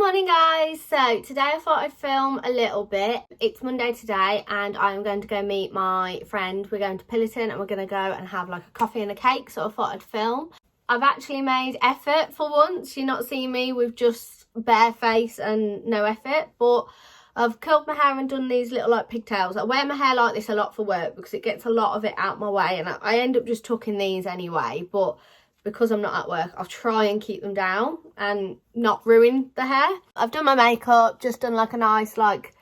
Morning guys, so today I thought I'd film a little bit. It's Monday today and I'm going to go meet my friend. We're going to Bridgerton and we're going to go and have like a coffee and a cake, so I thought I'd film. I've actually made effort for once. You're not seeing me with just bare face and no effort, but I've curled my hair and done these little like pigtails. I wear my hair like this a lot for work because it gets a lot of it out my way, and I end up just tucking these anyway, but because I'm not at work, I'll try and keep them down and not ruin the hair. I've done my makeup, just done like a nice like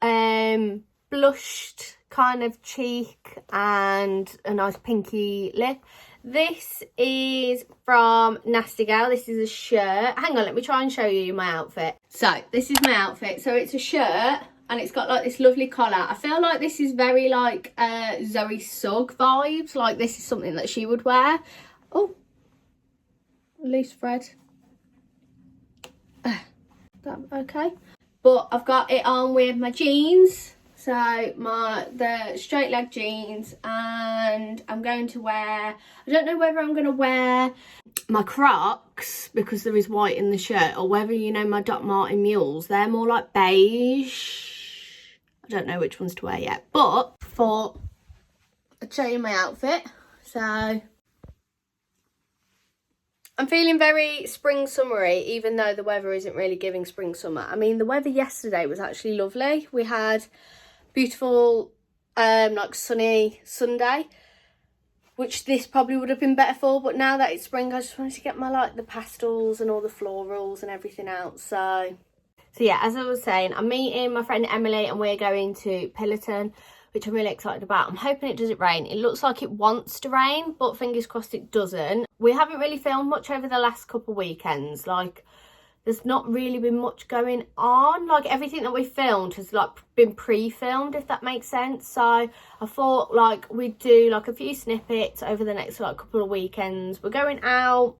blushed kind of cheek and a nice pinky lip. This is from Nasty Gal. This is a shirt. Hang on, let me try and show you my outfit. So this is my outfit. So it's a shirt and it's got like this lovely collar. I feel like this is very like Zoe Sugg vibes. Like this is something that she would wear. Oh, loose thread. Okay, but I've got it on with my jeans, so the straight leg jeans, and I'm going to wear, I don't know whether I'm going to wear my Crocs because there is white in the shirt, or whether, you know, my Doc Martin mules, they're more like beige. I don't know which ones to wear yet, but I'll show you my outfit. So I'm feeling very spring summery, even though the weather isn't really giving spring summer. I mean, the weather yesterday was actually lovely. We had beautiful like sunny Sunday, which this probably would have been better for, but now that it's spring, I just wanted to get my like the pastels and all the florals and everything out. So yeah, as I was saying, I'm meeting my friend Emily and we're going to Bridgerton, which I'm really excited about. I'm hoping it doesn't rain. It looks like it wants to rain, but fingers crossed it doesn't. We haven't really filmed much over the last couple of weekends. Like, there's not really been much going on. Like, everything that we filmed has like been pre-filmed, if that makes sense. So I thought like we'd do like a few snippets over the next like couple of weekends. We're going out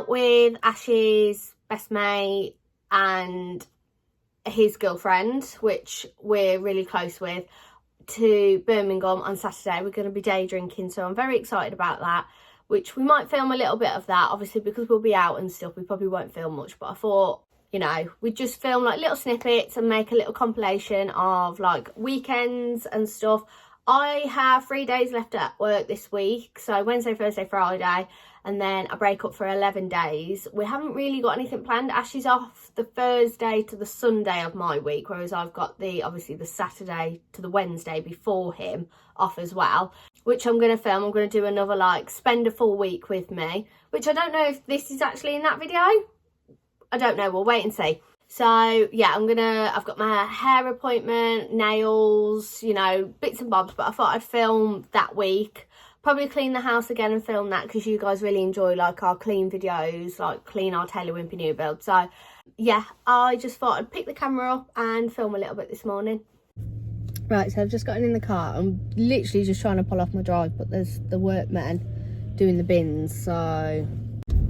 with Ash's best mate and his girlfriend, which we're really close with, to Birmingham on Saturday. We're going to be day drinking, so I'm very excited about that, which we might film a little bit of that. Obviously, because we'll be out and stuff, we probably won't film much, but I thought, you know, we'd just film like little snippets and make a little compilation of like weekends and stuff. I have 3 days left at work this week, so Wednesday, Thursday, Friday, and then I break up for 11 days. We haven't really got anything planned. Ash is off the Thursday to the Sunday of my week, whereas I've got obviously the Saturday to the Wednesday before him off as well, which I'm going to film. I'm going to do another like spend a full week with me, which I don't know if this is actually in that video. I don't know, we'll wait and see. So yeah, I've got my hair appointment, nails, you know, bits and bobs, but I thought I'd film that week. Probably clean the house again and film that because you guys really enjoy like our clean videos, like clean our Taylor Wimpey new build. So yeah, I just thought I'd pick the camera up and film a little bit this morning. Right, so I've just gotten in the car. I'm literally just trying to pull off my drive, but there's the workmen doing the bins. So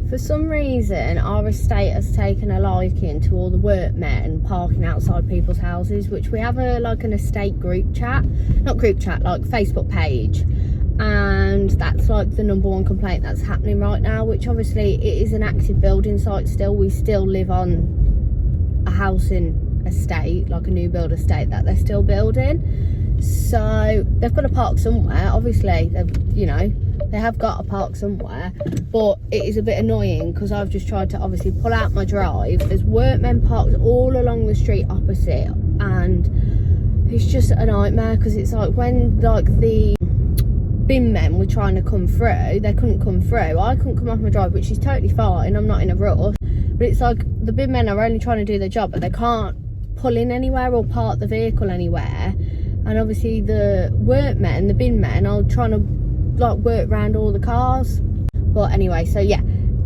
for some reason, our estate has taken a liking to all the workmen parking outside people's houses, which we have like an estate group chat, not group chat, like Facebook page. And that's like the #1 complaint that's happening right now, which obviously it is an active building site still. We still live on a housing estate, like a new build estate that they're still building. So they've got to park somewhere. Obviously, you know, they have got to park somewhere, but it is a bit annoying because I've just tried to obviously pull out my drive. There's workmen parked all along the street opposite, and it's just a nightmare because it's like when like the bin men were trying to come through, they couldn't come through. I couldn't come off my drive, which is totally fine. I'm not in a rush, but it's like the bin men are only trying to do their job, but they can't pull in anywhere or park the vehicle anywhere. And obviously the workmen, the bin men, are trying to like work around all the cars. But anyway, so yeah,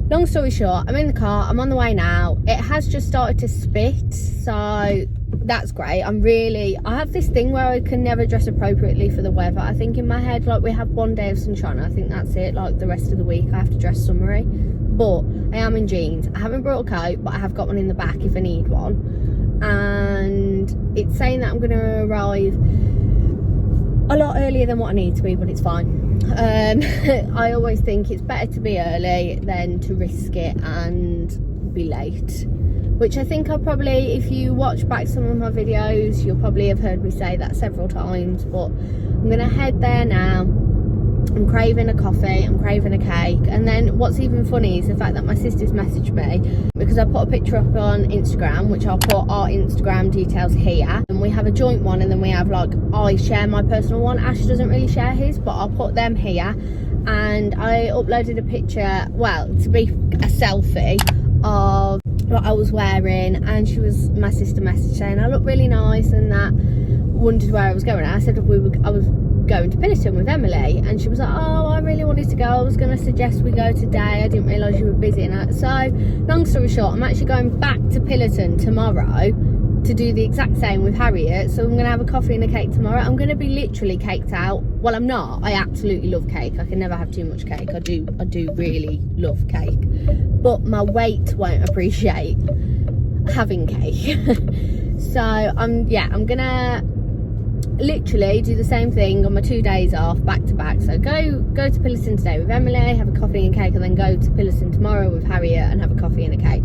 long story short, I'm in the car, I'm on the way now. It has just started to spit, so that's great. I have this thing where I can never dress appropriately for the weather. I think in my head, like, we have one day of sunshine, I think that's it. Like the rest of the week I have to dress summery, but I am in jeans. I haven't brought a coat, but I have got one in the back if I need one. And it's saying that I'm going to arrive a lot earlier than what I need to be, but it's fine. I always think it's better to be early than to risk it and be late. which I think I probably, if you watch back some of my videos, you'll probably have heard me say that several times. But I'm gonna head there now. I'm craving a coffee, I'm craving a cake. And then what's even funny is the fact that my sister's messaged me, because I put a picture up on Instagram, which I'll put our Instagram details here, and we have a joint one, and then we have, like, I share my personal one. Ash doesn't really share his, but I'll put them here. And I uploaded a picture, well, to be a selfie of what I was wearing, and my sister messaged saying I look really nice and that, wondered where I was going. I said I was going to Bridgerton with Emily, and she was like, oh, I really wanted to go, I was going to suggest we go today, I didn't realise you were busy. So long story short, I'm actually going back to Bridgerton tomorrow to do the exact same with Harriet. So I'm going to have a coffee and a cake tomorrow. I'm going to be literally caked out. Well, I'm not. I absolutely love cake. I can never have too much cake. I do really love cake, but my weight won't appreciate having cake. So I'm gonna literally do the same thing on my 2 days off, back to back. So go to Bridgerton today with Emily, have a coffee and cake, and then go to Bridgerton tomorrow with Harriet and have a coffee and a cake.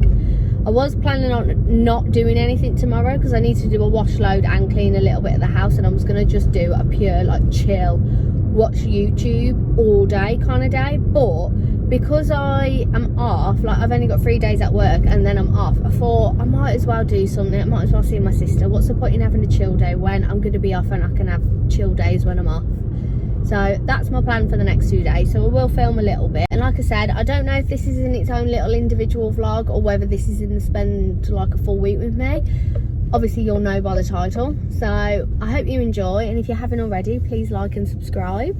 I was planning on not doing anything tomorrow because I need to do a wash load and clean a little bit of the house, and I was going to just do a pure, like, chill, watch YouTube all day kind of day. But because I am off, like, I've only got 3 days at work and then I'm off, I thought I might as well do something. I might as well see my sister. What's the point in having a chill day when I'm going to be off and I can have chill days when I'm off? So that's my plan for the next 2 days. So I will film a little bit, and like I said, I don't know if this is in its own little individual vlog or whether this is in the spend like a full week with me. Obviously you'll know by the title. So I hope you enjoy, and if you haven't already, please like and subscribe.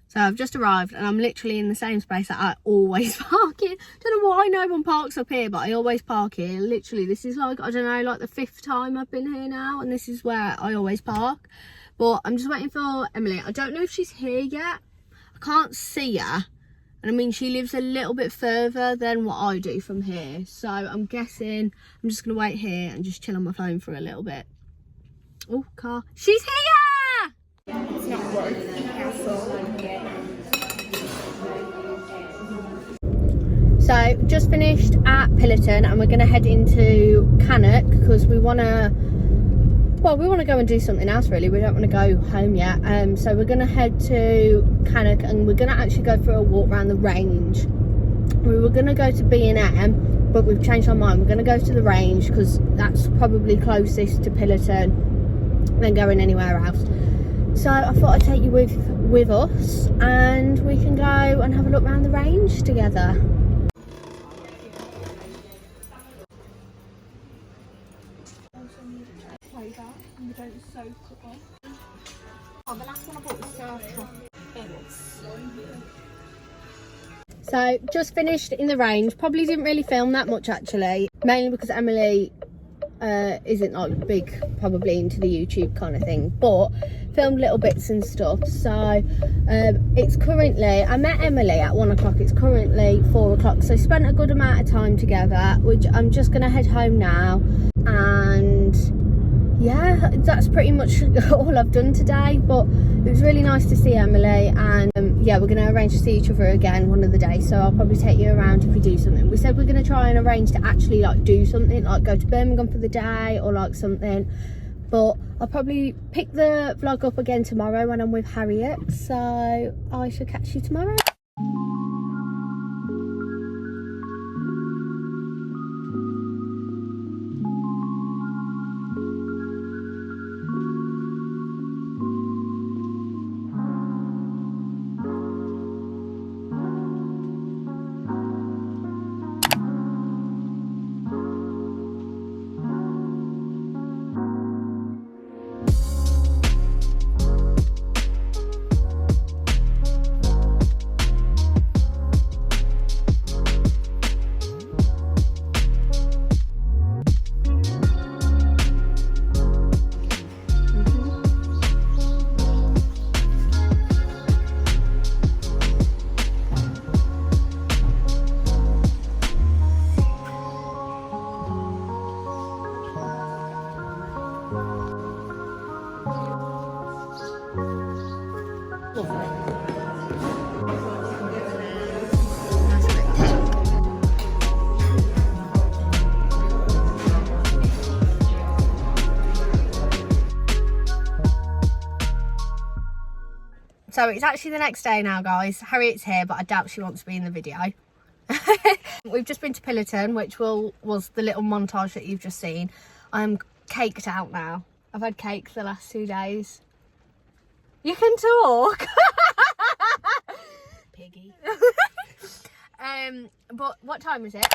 So I've just arrived and I'm literally in the same space that I always park in. Don't know why no one parks up here, but I always park here. Literally, this is like, I don't know, like the 5th time I've been here now, and this is where I always park. But I'm just waiting for Emily. I don't know if she's here yet. I can't see her. And I mean, she lives a little bit further than what I do from here. So I'm guessing I'm just going to wait here and just chill on my phone for a little bit. Oh, car. She's here! It's not working. So just finished at Bridgerton, and we're going to head into Commute because we want to go and do something else really. We don't want to go home yet. So we're going to head to Commute, and we're going to actually go for a walk around the range. We were going to go to B&M, but we've changed our mind. We're going to go to the range because that's probably closest to Bridgerton than going anywhere else. So I thought I'd take you with us, and we can go and have a look around the range together. So just finished in the range. Probably didn't really film that much actually, mainly because Emily isn't like big probably into the YouTube kind of thing, but filmed little bits and stuff. So it's currently, I met Emily at 1 o'clock, it's currently 4 o'clock, so spent a good amount of time together, which I'm just gonna head home now. And yeah, that's pretty much all I've done today, but it was really nice to see Emily. And yeah, we're going to arrange to see each other again one of the days, so I'll probably take you around if we do something. We said we're going to try and arrange to actually like do something, like go to Birmingham for the day or like something, but I'll probably pick the vlog up again tomorrow when I'm with Harriet, so I shall catch you tomorrow. So it's actually the next day now, guys. Harriet's here, but I doubt she wants to be in the video. We've just been to Bridgerton, which was the little montage that you've just seen. I'm caked out now. I've had cake the last 2 days. You can talk. Piggy. But what time is it?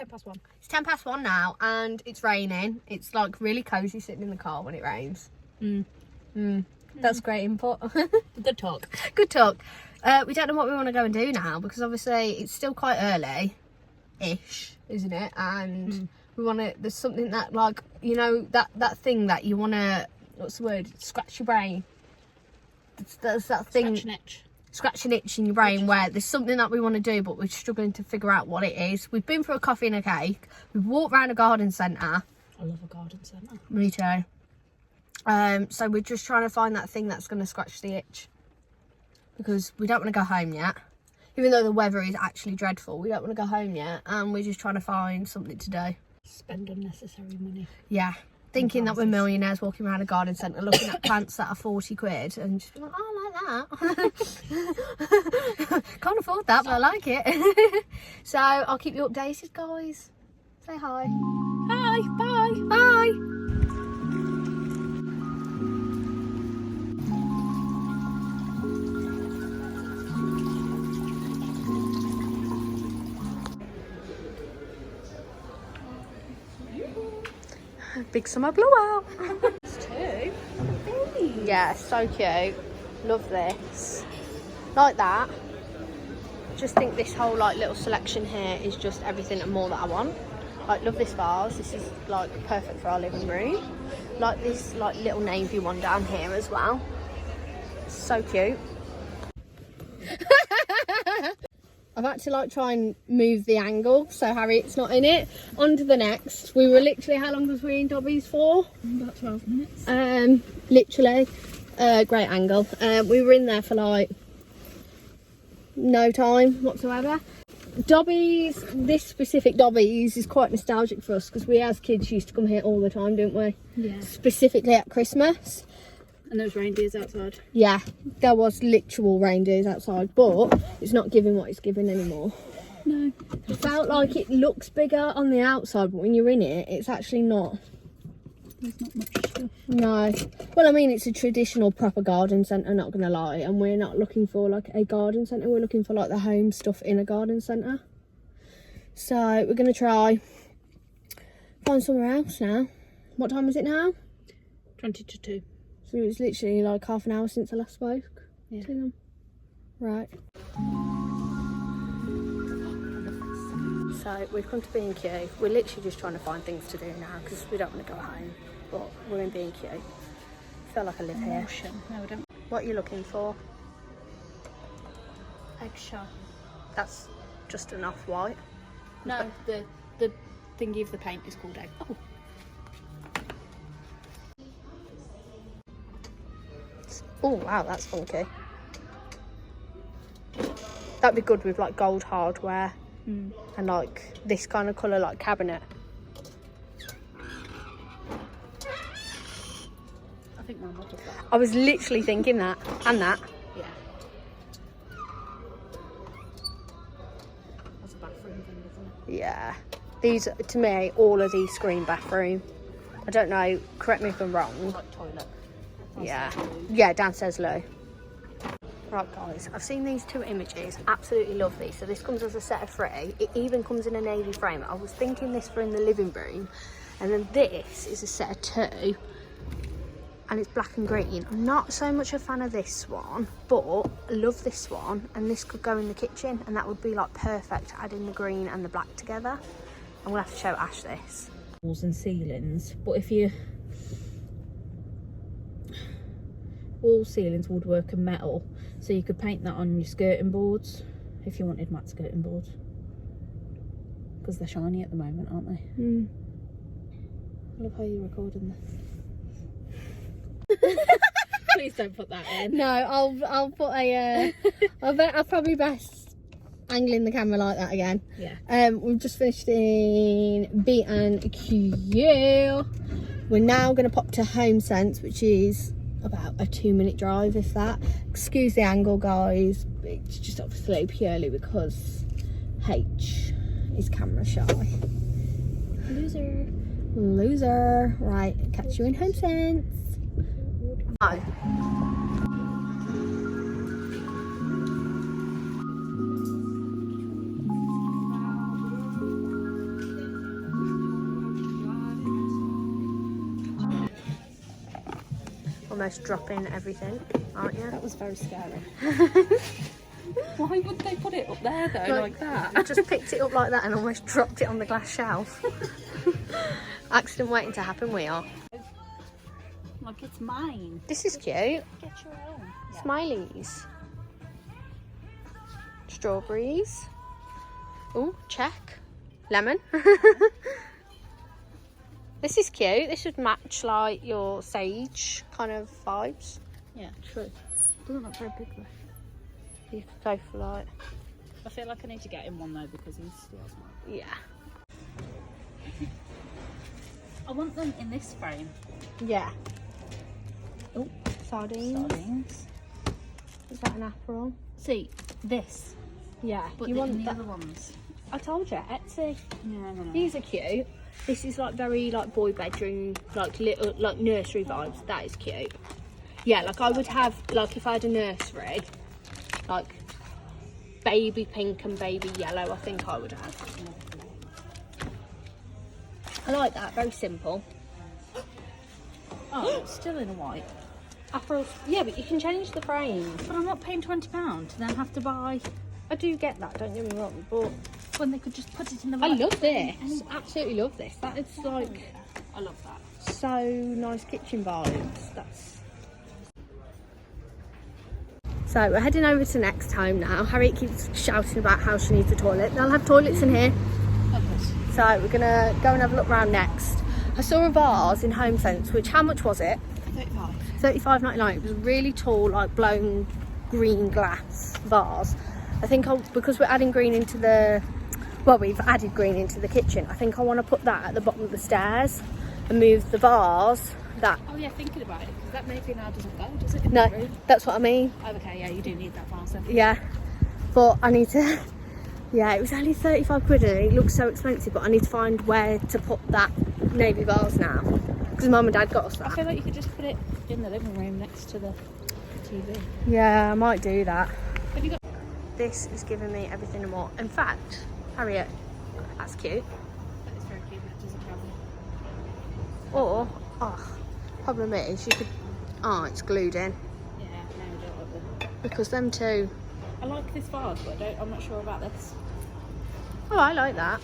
1:10. It's 1:10 now, and it's raining. It's like really cozy sitting in the car when it rains. That's great input. Good talk. Good talk. We don't know what we want to go and do now, because obviously it's still quite early-ish, isn't it? And we want to, there's something that, like, you know, that thing that you want to, what's the word? Scratch your brain. There's that thing. Scratch an itch in your brain where there's something that we want to do, but we're struggling to figure out what it is. We've been for a coffee and a cake. We've walked around a garden centre. I love a garden centre. Me too. So we're just trying to find that thing that's going to scratch the itch, because we don't want to go home yet, even though the weather is actually dreadful. We don't want to go home yet, and we're just trying to find something to do. Spend unnecessary money. Yeah, thinking that we're millionaires walking around a garden centre looking at plants that are 40 quid and just be like, oh, I like that. Can't afford that, but I like it. So I'll keep you updated, guys. Say hi. Hi, bye. Bye. Big summer blowout. It's 2. Yeah, so cute. Love this. Like that. Just think this whole like little selection here is just everything and more that I want. Like, love this vase. This is like perfect for our living room. Like this like little navy one down here as well. So cute. I've had to like try and move the angle so Harriet's not in it. On to the next. We were literally, how long was we in Dobby's for? About 12 minutes. Literally, great angle. We were in there for like no time whatsoever. Dobby's, this specific Dobby's is quite nostalgic for us, because we as kids used to come here all the time, didn't we? Yeah. Specifically at Christmas. And those reindeers outside. Yeah, there was literal reindeers outside, but it's not giving what it's giving anymore. No. It felt like it looks bigger on the outside, but when you're in it, it's actually not. There's not much stuff. No. Well, I mean, it's a traditional proper garden centre, not going to lie, and we're not looking for like a garden centre, we're looking for like the home stuff in a garden centre. So we're going to try find somewhere else now. What time is it now? 20 to 2. So it's literally like half an hour since I last spoke Yeah. to them. Right. So we've come to B&Q. We're literally just trying to find things to do now, because we don't want to go home. But we're in B&Q. I feel like I live here. No, we don't. What are you looking for? Eggshell. That's just an off-white. No, the thingy of the paint is called egg. Oh. Oh wow, that's funky. That'd be good with like gold hardware and like this kind of colour, like cabinet. I think Mum will love that. I was literally thinking that, and that. Yeah. That's a bathroom thing, isn't it? Yeah. These, to me, all of these scream bathroom. I don't know, correct me if I'm wrong. Like toilet. Yeah. Yeah, downstairs low. Right guys, I've seen these 2 images, absolutely love these. So this comes as a set of 3. It even comes in a navy frame. I was thinking this for in the living room, and then this is a set of 2, and it's black and green. I'm not so much a fan of this one, but I love this one, and this could go in the kitchen, and that would be like perfect, adding the green and the black together. I'm gonna have to show Ash this. Walls and ceilings, but if you all ceilings, woodwork and metal, so you could paint that on your skirting boards if you wanted matte skirting boards, because they're shiny at the moment, aren't they? I love how you're recording this. Please don't put that in. No, I'll put a I'll probably best angling the camera like that again. Yeah. We've just finished in B&Q. We're now going to pop to Home Sense, which is about a 2-minute drive, if that. Excuse the angle, guys. It's just obviously purely because H is camera shy. Loser. Right, catch you in HomeSense. Oh. Almost dropping everything, aren't you? That was very scary. Why would they put it up there though, like that? I just picked it up like that and almost dropped it on the glass shelf. Accident waiting to happen, we are. Like it's mine. This is cute. Get your own. Yeah. Smileys. Strawberries. Oh, check. Lemon. This is cute. This would match like your sage kind of vibes. Yeah, true. Doesn't look very big though. You could go for like... I feel like I need to get him one though because he steals mine. Yeah. I want them in this frame. Yeah. Oh, sardines. Sardines. Is that an apple? See, this. Yeah. But You want the that? other ones. I told you, Etsy. No. These are cute. This is like very like boy bedroom, like little like nursery vibes. That is cute. Yeah, like I would have like if I had a nursery, like baby pink and baby yellow. I think I would have. I like that. Very simple. Oh, it's still in a white. Apples. Yeah, but you can change the frames. But I'm not paying £20 to then have to buy. I do get that. Don't get me wrong, but When they could just put it in the I right love frame. this. Absolutely love this. That is like I love that. so nice kitchen vibes. That's so we're heading over to Next Home now. Harriet keeps shouting about how she needs a toilet. They'll have toilets in here. So we're gonna go and have a look around Next. I saw a vase in HomeSense, which how much was it? 35.99. It was really tall, like blown green glass vase. I think because we're adding green into the we've added green into the kitchen. I think I want to put that at the bottom of the stairs and move the vase. That Oh yeah, thinking about it, because that maybe now doesn't go, does it? no, that's what I mean. Oh, okay, yeah, you do need that vase then. Yeah, but I need to. Yeah, it was only 35 quid and it looks so expensive, but I need to find where to put that navy vase now because Mum and Dad got us I that. feel like you could just put it in the living room next to the TV. Yeah, I might do that. Have you got? This is giving me everything and more. In fact, Harriet, that's cute. That is very cute, but it doesn't have it. Or, problem is you could. Oh, it's glued in Yeah, no, I don't like them. because them two. I like this vase, but I'm not sure about this. Oh, I like that.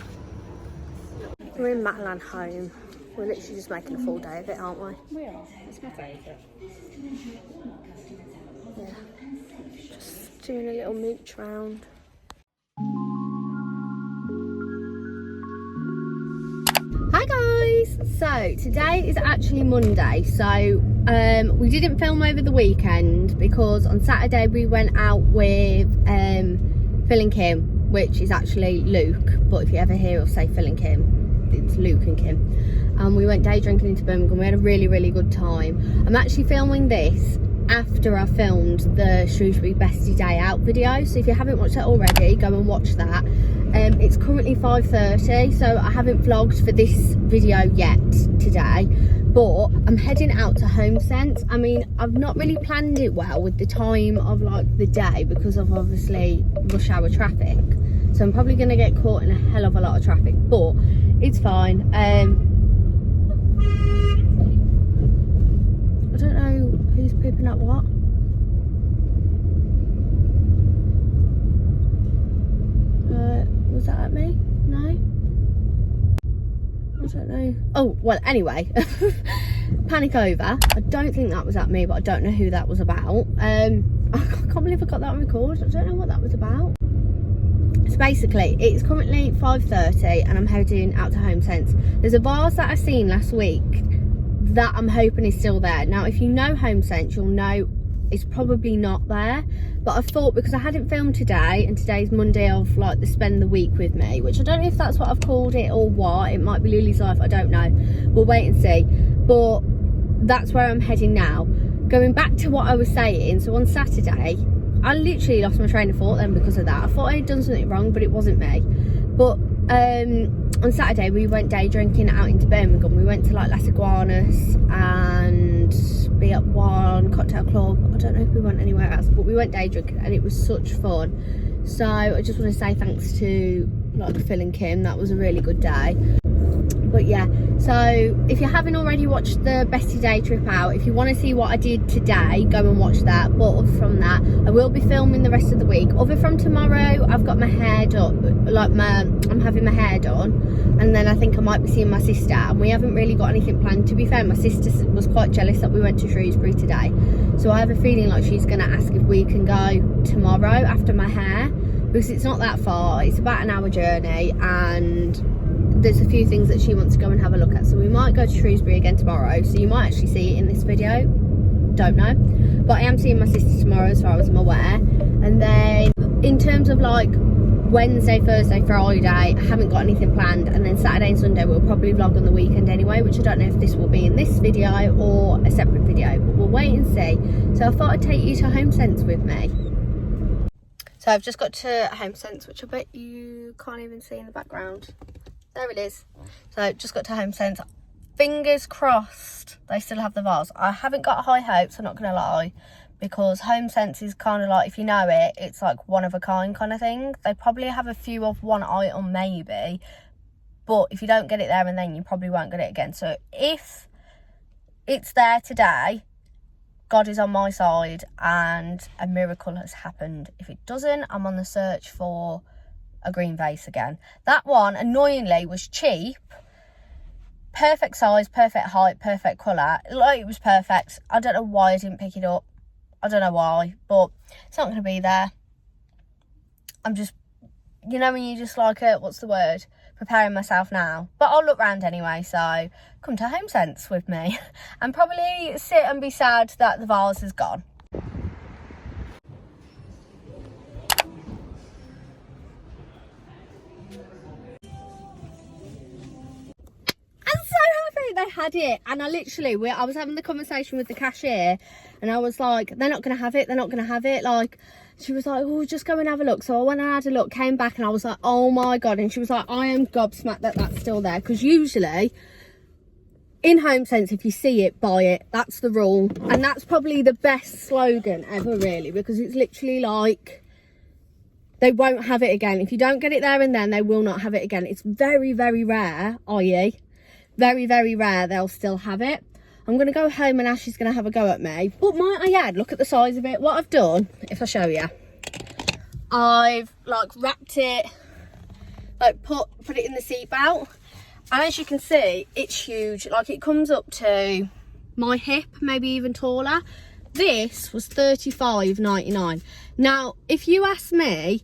We're in Matalan Home. We're literally just making a full day of it, aren't we? We are. It's my favourite. Yeah. Just doing a little mooch round. Hi guys! So today is actually Monday, so we didn't film over the weekend because on Saturday we went out with Phil and Kim, which is actually Luke, but if you ever hear us say Phil and Kim, it's Luke and Kim. And we went day drinking into Birmingham. We had a really good time. I'm actually filming this after I filmed the Shrewsbury Bestie Day Out video, so if you haven't watched that already, go and watch that. It's currently 5:30, so I haven't vlogged for this video yet today, but I'm heading out to HomeSense. I mean, I've not really planned it well with the time of like the day because of obviously rush hour traffic, so I'm probably going to get caught in a hell of a lot of traffic, but it's fine. I don't know who's pooping at what. Was that at me? No? I don't know. Oh, well, anyway. Panic over. I don't think that was at me, but I don't know who that was about. I can't believe I got that on record. I don't know what that was about. So basically, it's currently 5:30 and I'm heading out to HomeSense. There's a vase that I seen last week that I'm hoping is still there. Now, if you know HomeSense, you'll know it's probably not there, but I thought because I hadn't filmed today and today's Monday of like the spend the week with me, which I don't know if that's what I've called it or what, it might be Lily's life, I don't know, we'll wait and see, but that's where I'm heading now. going back to what I was saying, so on Saturday, I literally lost my train of thought then because of that. I thought I had done something wrong, but it wasn't me. But on Saturday, we went day drinking out into Birmingham. We went to like Las Iguanas and Be Up One, Cocktail Club. I don't know if we went anywhere else, but we went day drinking and it was such fun. So I just want to say thanks to like Phil and Kim. That was a really good day. But yeah, so if you haven't already watched the Bestie Day trip out, if you want to see what I did today, go and watch that. But other from that, I will be filming the rest of the week. Other from tomorrow, I've got my hair done, I'm having my hair done, and then I think I might be seeing my sister, and we haven't really got anything planned. To be fair, my sister was quite jealous that we went to Shrewsbury today, so I have a feeling like she's going to ask if we can go tomorrow after my hair, because it's not that far. It's about an hour journey, and there's a few things that she wants to go and have a look at, so we might go to Shrewsbury again tomorrow, so you might actually see it in this video, don't know, but I am seeing my sister tomorrow as far as I'm aware. And then in terms of like Wednesday, Thursday, Friday, I haven't got anything planned, and then Saturday and Sunday we'll probably vlog on the weekend anyway, which I don't know if this will be in this video or a separate video, but we'll wait and see. So I thought I'd take you to HomeSense with me. So I've just got to HomeSense, which I bet you can't even see in the background. There it is. So just got to HomeSense. Fingers crossed they still have the vase. I haven't got high hopes, I'm not going to lie, because HomeSense is kind of like, if you know it, it's like one of a kind of thing. They probably have a few of one item maybe, but if you don't get it there and then, you probably won't get it again. So if it's there today, God is on my side and a miracle has happened. If it doesn't, I'm on the search for a green vase again. That one annoyingly was cheap, perfect size, perfect height, perfect colour, like it was perfect. I don't know why I didn't pick it up. I don't know why, but it's not going to be there. I'm just, you know, when you just like what's the word, preparing myself now, but I'll look round anyway. So come to HomeSense with me and probably sit and be sad that the vase is gone. They had it, and I was having the conversation with the cashier, and I was like, they're not gonna have it, like, she was like, oh, just go and have a look. So I went and had a look, came back, and I was like, oh my god. And she was like, I am gobsmacked that that's still there, because usually in HomeSense, if you see it, buy it. That's the rule, and that's probably the best slogan ever, really, because it's literally like, they won't have it again. If you don't get it there and then, they will not have it again. It's very, very rare, i.e. very, very rare they'll still have it. I'm going to go home and Ashley's going to have a go at me. But might I add, look at the size of it. What I've done, if I show you, I've like wrapped it, like put it in the seat belt. And as you can see, it's huge. Like it comes up to my hip, maybe even taller. This was $35.99. Now, if you ask me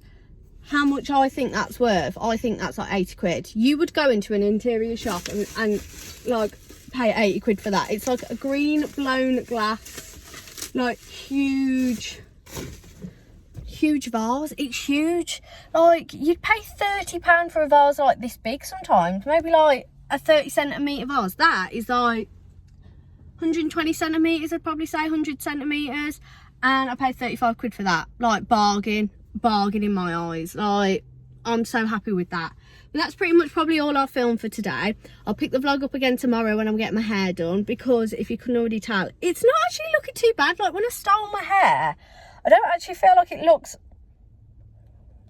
how much I think that's worth, I think that's like 80 quid. You would go into an interior shop and like pay 80 quid for that. It's like a green blown glass, like huge vase. It's huge. Like you'd pay £30 for a vase like this big sometimes. Maybe like a 30 centimetre vase. That is like 120 centimetres, I'd probably say 100 centimetres. And I paid 35 quid for that. Like bargain in my eyes. Like I'm so happy with that. But that's pretty much probably all I'll film for today. I'll pick the vlog up again tomorrow when I'm getting my hair done, because if you couldn't already tell, it's not actually looking too bad. Like when I style my hair, I don't actually feel like it looks,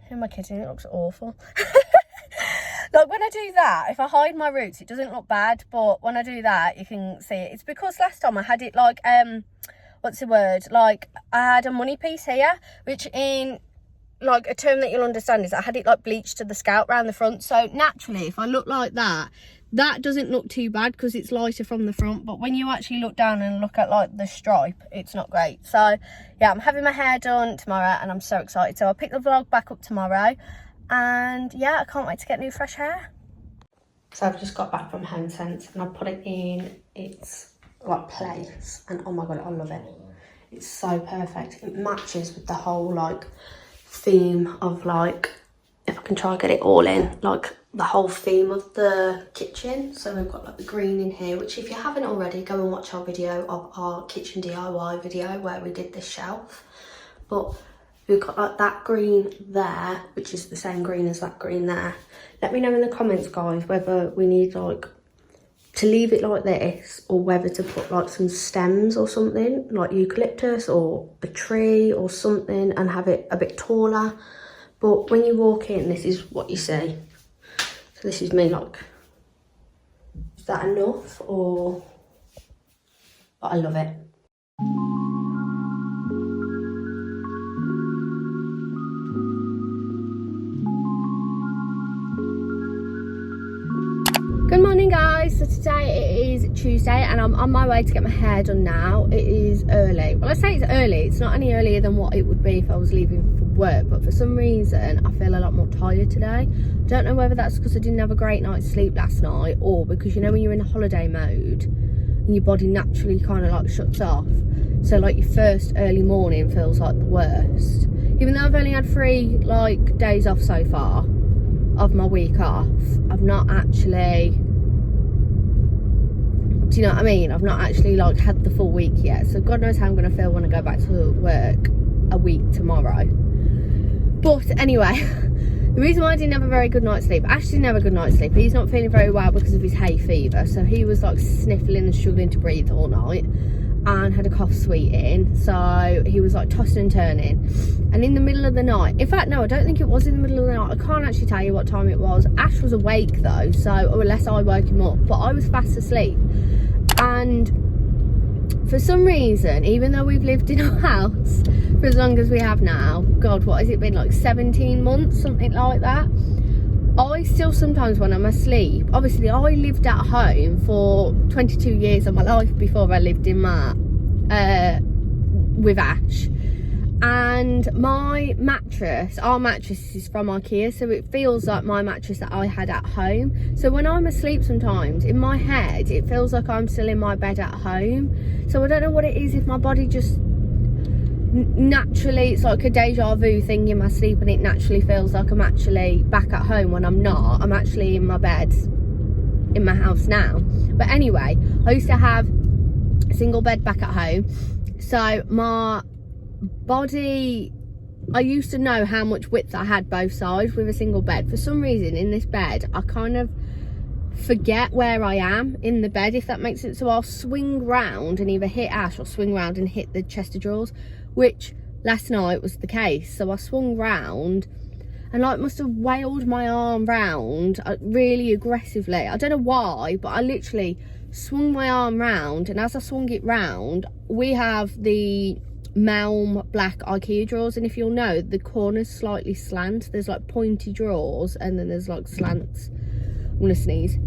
who am I kidding, it looks awful. Like when I do that, if I hide my roots, it doesn't look bad, but when I do that, you can see it. It's because last time I had it like what's the word, like I had a money piece here, which in like a term that you'll understand is I had it like bleached to the scalp round the front. So naturally, if I look like that, that doesn't look too bad because it's lighter from the front. But when you actually look down and look at like the stripe, it's not great. So yeah, I'm having my hair done tomorrow and I'm so excited. So I'll pick the vlog back up tomorrow, and yeah, I can't wait to get new fresh hair. So I've just got back from HomeSense and I put it in its like place, and oh my god, I love it. It's so perfect. It matches with the whole like theme of like if I can try and get it all in, like the whole theme of the kitchen. So we've got like the green in here, which if you haven't already, go and watch our video of our kitchen DIY video where we did this shelf. But we've got like that green there, which is the same green as that green there. Let me know in the comments, guys, whether we need like to leave it like this or whether to put like some stems or something, like eucalyptus or a tree or something, and have it a bit taller. But when you walk in, this is what you see. So this is me, like, is that enough? Or, but I love it. Good morning, guys. So today it is Tuesday and I'm on my way to get my hair done now. It is early. Well, I say it's early. It's not any earlier than what it would be if I was leaving for work, but for some reason I feel a lot more tired today. I don't know whether that's because I didn't have a great night's sleep last night, or because, you know, when you're in a holiday mode and your body naturally kind of like shuts off. So like your first early morning feels like the worst. Even though I've only had 3 like days off so far of my week off, I've not actually, do you know what I mean? I've not actually like had the full week yet. So God knows how I'm going to feel when I go back to work a week tomorrow. But anyway, the reason why I didn't have a very good night's sleep, Ash didn't have a good night's sleep. He's not feeling very well because of his hay fever. So he was like sniffling and struggling to breathe all night and had a cough sweet in. So he was like tossing and turning. And in the middle of the night, in fact, no, I don't think it was in the middle of the night. I can't actually tell you what time it was. Ash was awake though, so, or unless I woke him up, but I was fast asleep. And for some reason, even though we've lived in our house for as long as we have now, God, what has it been, like 17 months, something like that, I still sometimes when I'm asleep, obviously I lived at home for 22 years of my life before I lived in with Ash, and my mattress, our mattress is from IKEA, so it feels like my mattress that I had at home. So when I'm asleep sometimes, in my head, it feels like I'm still in my bed at home. So I don't know what it is, if my body just naturally, it's like a deja vu thing in my sleep, and it naturally feels like I'm actually back at home when I'm not. I'm actually in my bed in my house now. But anyway, I used to have a single bed back at home, so my body, I used to know how much width I had both sides with a single bed. For some reason in this bed I kind of forget where I am in the bed, if that makes sense. So I'll swing round and either hit Ash or swing round and hit the chest of drawers, which last night was the case. So I swung round and like must have wailed my arm round really aggressively. I don't know why, but I literally swung my arm round, and as I swung it round, we have the Malm black IKEA drawers, and if you'll know, the corners slightly slant. There's like pointy drawers and then there's like slants. I'm gonna sneeze.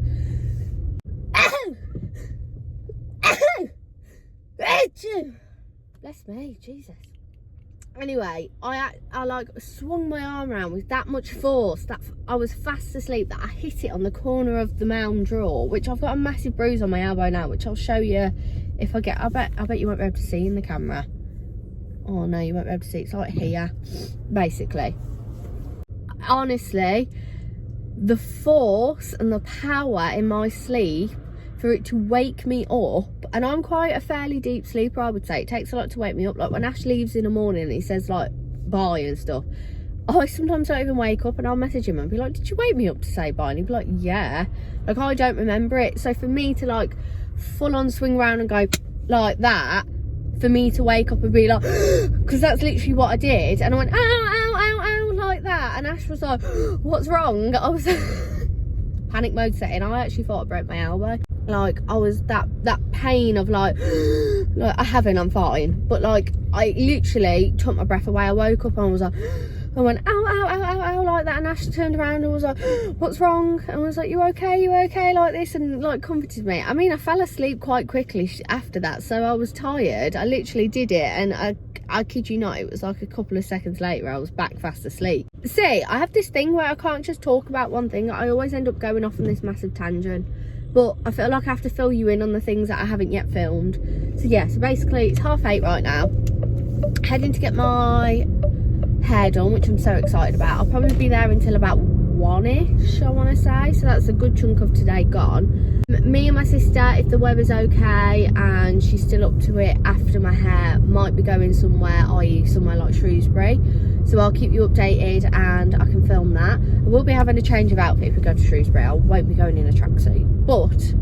Bless me, Jesus. Anyway, I like swung my arm around with that much force that I was fast asleep that I hit it on the corner of the Malm drawer, which I've got a massive bruise on my elbow now, which I'll show you if I get, I bet you won't be able to see in the camera. Oh no, you won't be able to see. It's like here, basically. Honestly, the force and the power in my sleep for it to wake me up, and I'm quite a fairly deep sleeper, I would say. It takes a lot to wake me up. Like when Ash leaves in the morning and he says like bye and stuff, I sometimes don't even wake up, and I'll message him and be like, did you wake me up to say bye? And he'd be like, yeah. Like I don't remember it. So for me to like full on swing around and go like that, for me to wake up and be like, because that's literally what I did, and I went ow ow ow ow like that, and Ash was like, what's wrong? I was panic mode set in. I actually thought I broke my elbow. Like I was that pain of like I haven't, I'm fine, but like I literally took my breath away. I woke up and I was like, I went ow ow ow ow ow like that, and Ash turned around and was like, what's wrong? And I was like, you okay like this, and like comforted me. I mean, I fell asleep quite quickly after that, so I was tired. I literally did it, and I kid you not, it was like a couple of seconds later I was back fast asleep. See, I have this thing where I can't just talk about one thing. I always end up going off on this massive tangent, but I feel like I have to fill you in on the things that I haven't yet filmed. So yeah, so basically it's 8:30 right now, heading to get my hair done, which I'm so excited about. I'll probably be there until about 1ish, I want to say, so that's a good chunk of today gone. Me and my sister, if the weather's okay and she's still up to it after my hair, might be going somewhere, i.e. somewhere like Shrewsbury, so I'll keep you updated and I can film that. I will be having a change of outfit if we go to Shrewsbury. I won't be going in a tracksuit, but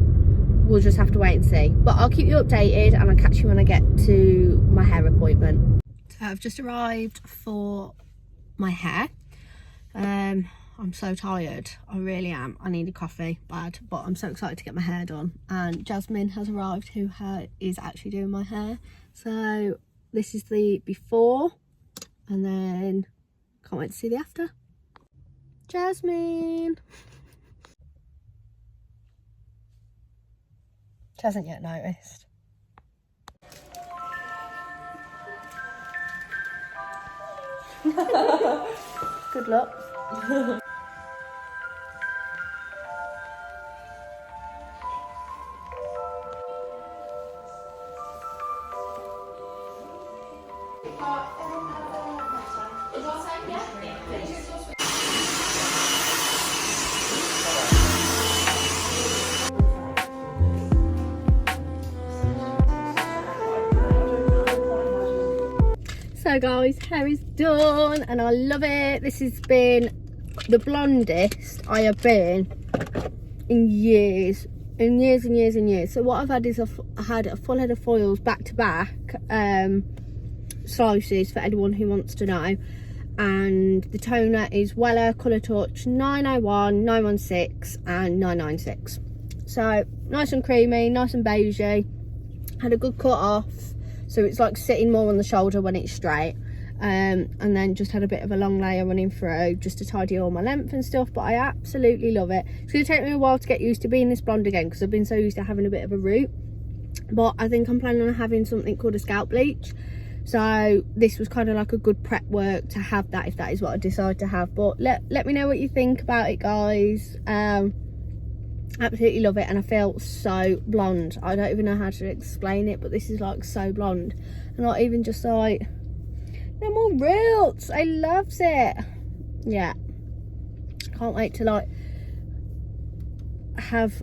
we'll just have to wait and see. But I'll keep you updated and I'll catch you when I get to my hair appointment. So I've just arrived for my hair. I'm so tired, I really am. I need a coffee bad, but I'm so excited to get my hair done. And Jasmine has arrived, who is actually doing my hair. So this is the before, and then can't wait to see the after. Jasmine. She hasn't yet noticed. Good luck. So guys, hair is done and I love it. This has been the blondest I have been in years. So what I've had is I had a full head of foils back to back, slices for anyone who wants to know. And the toner is Weller Colour Touch 901, 916 and 996. So nice and creamy, nice and beigey. Had a good cut off, so it's like sitting more on the shoulder when it's straight. And then just had a bit of a long layer running through just to tidy all my length and stuff, but I absolutely love it. It's going to take me a while to get used to being this blonde again because I've been so used to having a bit of a root, but I think I'm planning on having something called a scalp bleach, so this was kind of like a good prep work to have that if that is what I decide to have. But let me know what you think about it, guys. Absolutely love it, and I feel so blonde. I don't even know how to explain it, but this is like so blonde and not even just like no more roots. I loves it. Yeah, can't wait to like have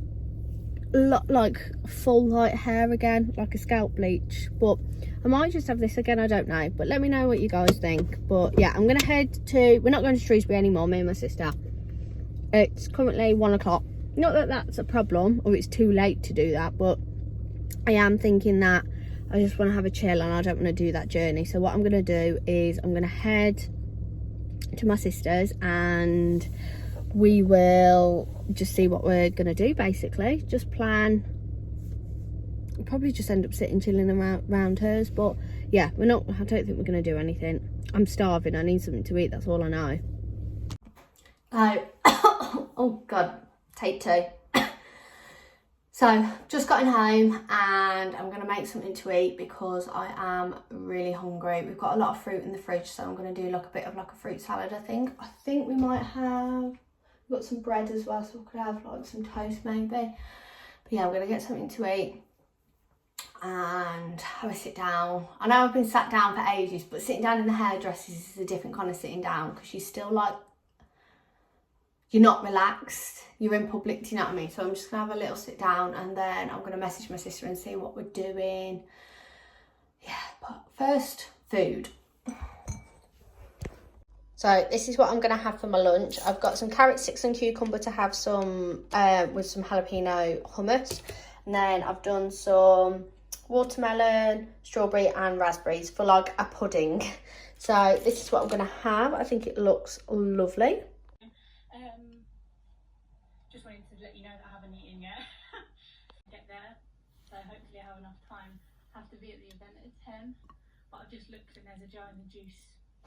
like full light hair again, like a scalp bleach. But I might just have this again, I don't know, but let me know what you guys think. But yeah, I'm gonna head to, we're not going to Shrewsbury anymore, me and my sister. It's currently 1 o'clock. Not that that's a problem or it's too late to do that, but I am thinking that I just want to have a chill and I don't want to do that journey. So what I'm going to do is I'm going to head to my sister's and we will just see what we're going to do, basically. Just plan. We'll probably just end up sitting chilling around hers, but yeah, I don't think we're going to do anything. I'm starving, I need something to eat, that's all I know. Oh god, take two. So just gotten home and I'm going to make something to eat because I am really hungry. We've got a lot of fruit in the fridge, so I'm going to do like a bit of like a fruit salad. I think we might have, we've got some bread as well, so we could have like some toast maybe. But yeah, I'm going to get something to eat and have a sit down. I know I've been sat down for ages, but sitting down in the hairdressers is a different kind of sitting down because you're still like, you're not relaxed, you're in public, do you know what I mean? So I'm just gonna have a little sit down and then I'm gonna message my sister and see what we're doing. Yeah, but first, food. So this is what I'm gonna have for my lunch. I've got some carrot sticks and cucumber to have some with some jalapeno hummus. And then I've done some watermelon, strawberry and raspberries for like a pudding. So this is what I'm gonna have. I think it looks lovely. Just wanted to let you know that I haven't eaten yet. Get there, so hopefully I have enough time. I have to be at the event at 10, but I've just looked and there's a jar in the juice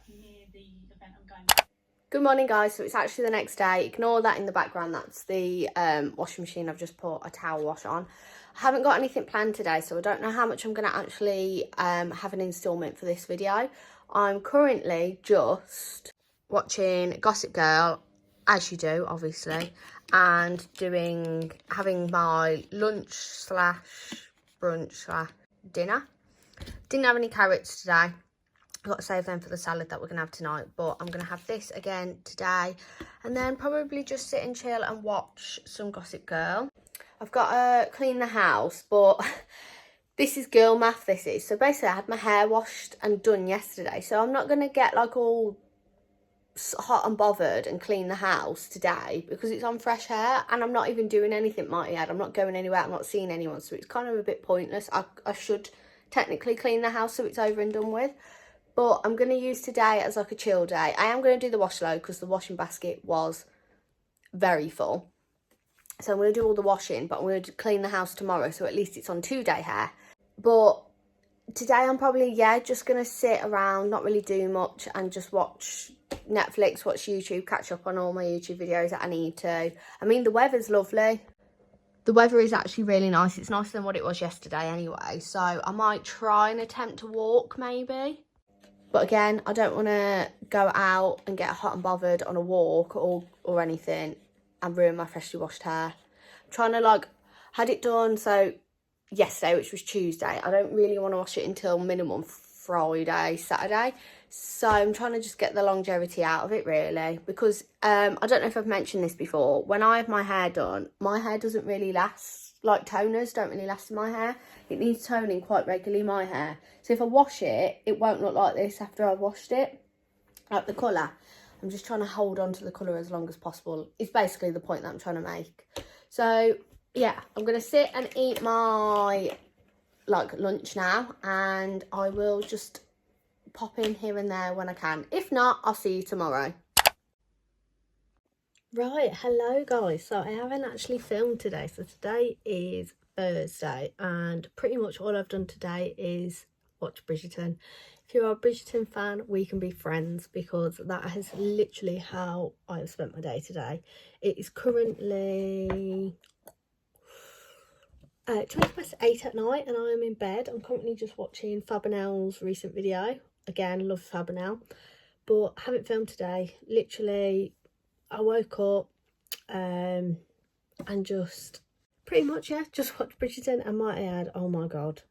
near the event I'm going to. Good morning, guys. So it's actually the next day. Ignore that in the background, that's the washing machine. I've just put a towel wash on. I haven't got anything planned today, so I don't know how much I'm going to actually have an instalment for this video. I'm currently just watching Gossip Girl, as you do, obviously, and having my lunch slash brunch slash dinner. Didn't have any carrots today, I've got to save them for the salad that we're going to have tonight. But I'm going to have this again today. And then probably just sit and chill and watch some Gossip Girl. I've got to clean the house, but this is girl math, this is. So basically I had my hair washed and done yesterday. So I'm not going to get like all hot and bothered and clean the house today because it's on fresh hair and I'm not even doing anything mighty yet. I'm not going anywhere, I'm not seeing anyone, so it's kind of a bit pointless. I should technically clean the house so it's over and done with, but I'm going to use today as like a chill day. I am going to do the wash load because the washing basket was very full, so I'm going to do all the washing, but I'm going to clean the house tomorrow, so at least it's on 2-day hair. But today I'm probably, just going to sit around, not really do much, and just watch Netflix, watch YouTube, catch up on all my YouTube videos that I need to. I mean, the weather's lovely. The weather is actually really nice. It's nicer than what it was yesterday anyway. So I might try and attempt to walk maybe. But again, I don't want to go out and get hot and bothered on a walk or anything and ruin my freshly washed hair. I'm trying to like, had it done so yesterday, which was Tuesday. I don't really want to wash it until minimum Friday, Saturday. So I'm trying to just get the longevity out of it really, because I don't know if I've mentioned this before. When I have my hair done, my hair doesn't really last, like toners don't really last in my hair. It needs toning quite regularly, my hair. So if I wash it, it won't look like this after I've washed it, like the colour. I'm just trying to hold on to the colour as long as possible. It's basically the point that I'm trying to make. So yeah, I'm going to sit and eat my lunch now, and I will just pop in here and there when I can. If not, I'll see you tomorrow. Right, hello guys. So I haven't actually filmed today. So today is Thursday and pretty much all I've done today is watch Bridgerton. If you're a Bridgerton fan, we can be friends because that is literally how I have spent my day today. It is currently 8:20 at night and I am in bed. I'm currently just watching Fabinel's recent video. Again, love Fabinel, but haven't filmed today. Literally, I woke up and just pretty much, just watched Bridgerton, and might add, oh my God,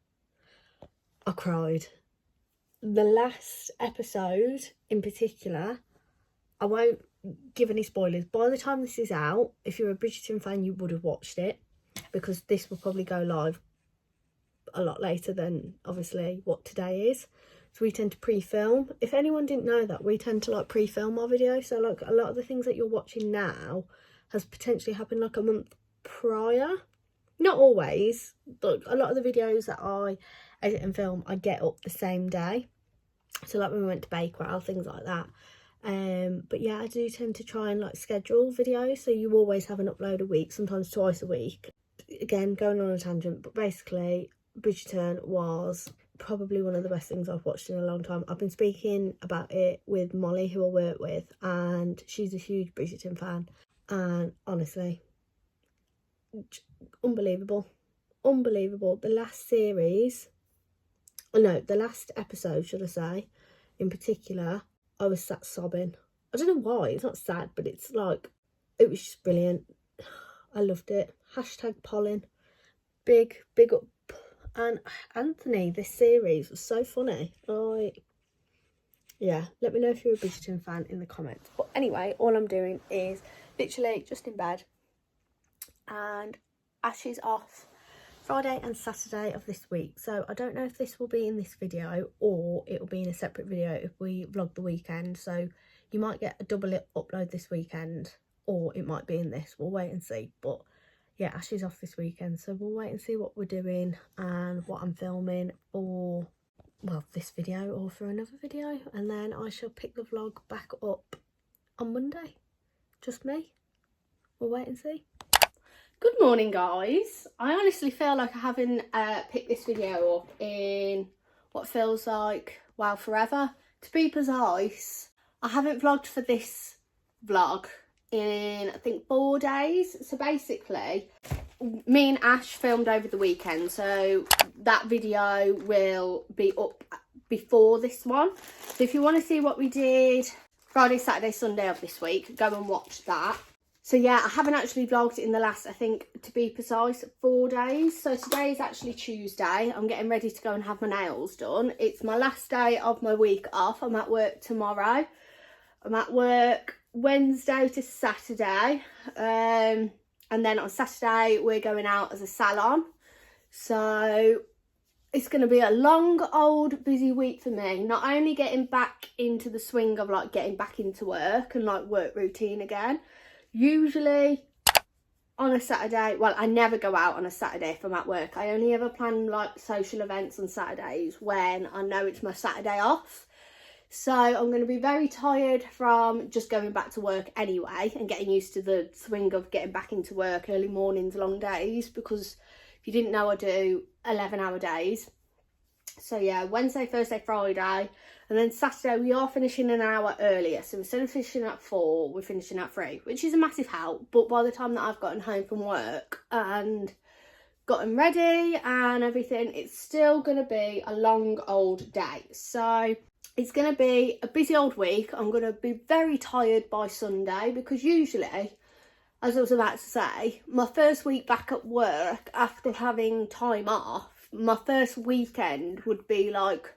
I cried. The last episode in particular, I won't give any spoilers. By the time this is out, if you're a Bridgerton fan, you would have watched it, because this will probably go live a lot later than obviously what today is. So we tend to pre-film. If anyone didn't know that, we tend to like pre-film our videos. So like a lot of the things that you're watching now has potentially happened like a month prior. Not always, but a lot of the videos that I edit and film, I get up the same day. So like when we went to Bakewell, things like that. But yeah, I do tend to try and like schedule videos, so you always have an upload a week, sometimes twice a week. Again, going on a tangent, but basically Bridgerton was probably one of the best things I've watched in a long time. I've been speaking about it with Molly, who I work with, and she's a huge Bridgerton fan, and honestly, unbelievable. The last series, the last episode, should I say, in particular, I was sat sobbing. I don't know why, it's not sad, but it's like, it was just brilliant. I loved it. #Pollen. Big up. And Anthony, this series was so funny. Like, yeah, let me know if you're a Bridgerton fan in the comments. But anyway, all I'm doing is literally just in bed, and Ashley's off Friday and Saturday of this week. So I don't know if this will be in this video or it will be in a separate video if we vlog the weekend. So you might get a double upload this weekend, or it might be in this. We'll wait and see. But yeah, Ashley's off this weekend, so we'll wait and see what we're doing and what I'm filming for, well, this video or for another video, and then I shall pick the vlog back up on Monday. Just me. We'll wait and see. Good morning, guys. I honestly feel like I haven't picked this video up in what feels like, well, forever. To be precise, I haven't vlogged for this vlog in I think 4 days. So basically me and Ash filmed over the weekend, so that video will be up before this one. So if you want to see what we did Friday, Saturday, Sunday of this week, go and watch that. So yeah, I haven't actually vlogged in the last, I think, to be precise, 4 days. So today is actually Tuesday. I'm getting ready to go and have my nails done. It's my last day of my week off. I'm at work tomorrow. I'm at work Wednesday to Saturday. And then on Saturday, we're going out as a salon. So it's going to be a long, old, busy week for me. Not only getting back into the swing of like getting back into work and like work routine again. Usually on a Saturday, well, I never go out on a Saturday if I'm at work. I only ever plan like social events on Saturdays when I know it's my Saturday off. So I'm going to be very tired from just going back to work anyway and getting used to the swing of getting back into work, early mornings, long days, because if you didn't know, I do 11-hour days. So yeah, Wednesday, Thursday, Friday, and then Saturday we are finishing an hour earlier. So instead of finishing at 4, we're finishing at 3, which is a massive help. But by the time that I've gotten home from work and gotten ready and everything, it's still going to be a long old day. So it's going to be a busy old week. I'm going to be very tired by Sunday because usually, as I was about to say, my first week back at work after having time off, my first weekend would be like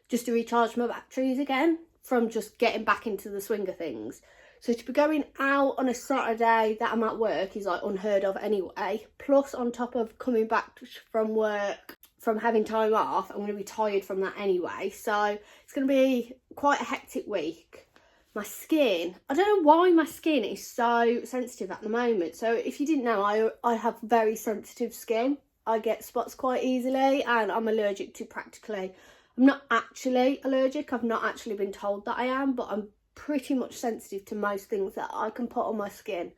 just to recharge my batteries again from just getting back into the swing of things. So to be going out on a Saturday that I'm at work is like unheard of anyway. Plus on top of coming back from work, from having time off, I'm going to be tired from that anyway. So it's going to be quite a hectic week. My skin, I don't know why my skin is so sensitive at the moment. So if you didn't know, I have very sensitive skin. I get spots quite easily and I'm allergic to practically, I'm not actually allergic. I've not actually been told that I am, but I'm pretty much sensitive to most things that I can put on my skin.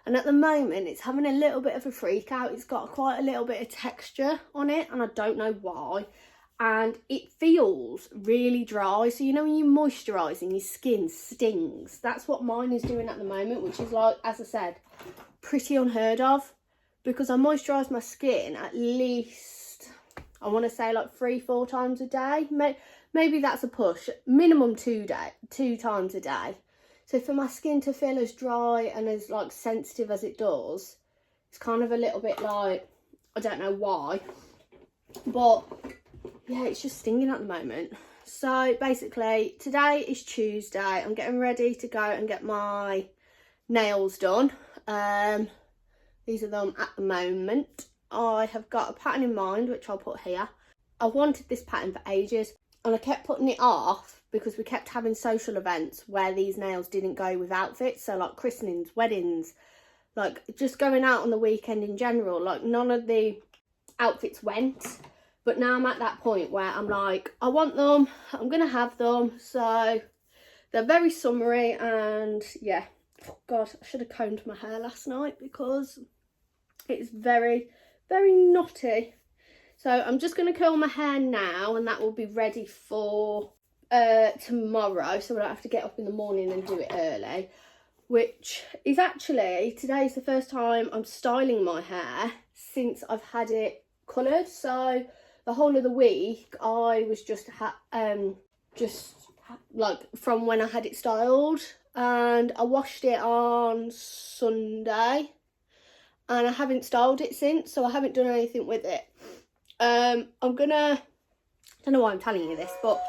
And at the moment it's having a little bit of a freak out. It's got quite a little bit of texture on it and I don't know why. And it feels really dry. So you know when you moisturise and your skin stings, that's what mine is doing at the moment, which is like, as I said, pretty unheard of. Because I moisturise my skin at least, I want to say like 3-4 times a day. Maybe that's a push. Minimum 2 times a day. So for my skin to feel as dry and as like sensitive as it does, it's kind of a little bit like, I don't know why. But yeah, it's just stinging at the moment. So basically today is Tuesday. I'm getting ready to go and get my nails done. These are them at the moment. I have got a pattern in mind, which I'll put here. I wanted this pattern for ages and I kept putting it off because we kept having social events where these nails didn't go with outfits. So like christenings, weddings, like just going out on the weekend in general, like none of the outfits went. But now I'm at that point where I'm like, I want them, I'm going to have them. So they're very summery and yeah. Oh God, I should have combed my hair last night because it's very, very knotty. So I'm just going to curl my hair now and that will be ready for tomorrow. So I don't have to get up in the morning and do it early. Which is actually, today's the first time I'm styling my hair since I've had it coloured. So the whole of the week I was just like from when I had it styled. And I washed it on Sunday and I haven't styled it since, so I haven't done anything with it. I don't know why I'm telling you this, but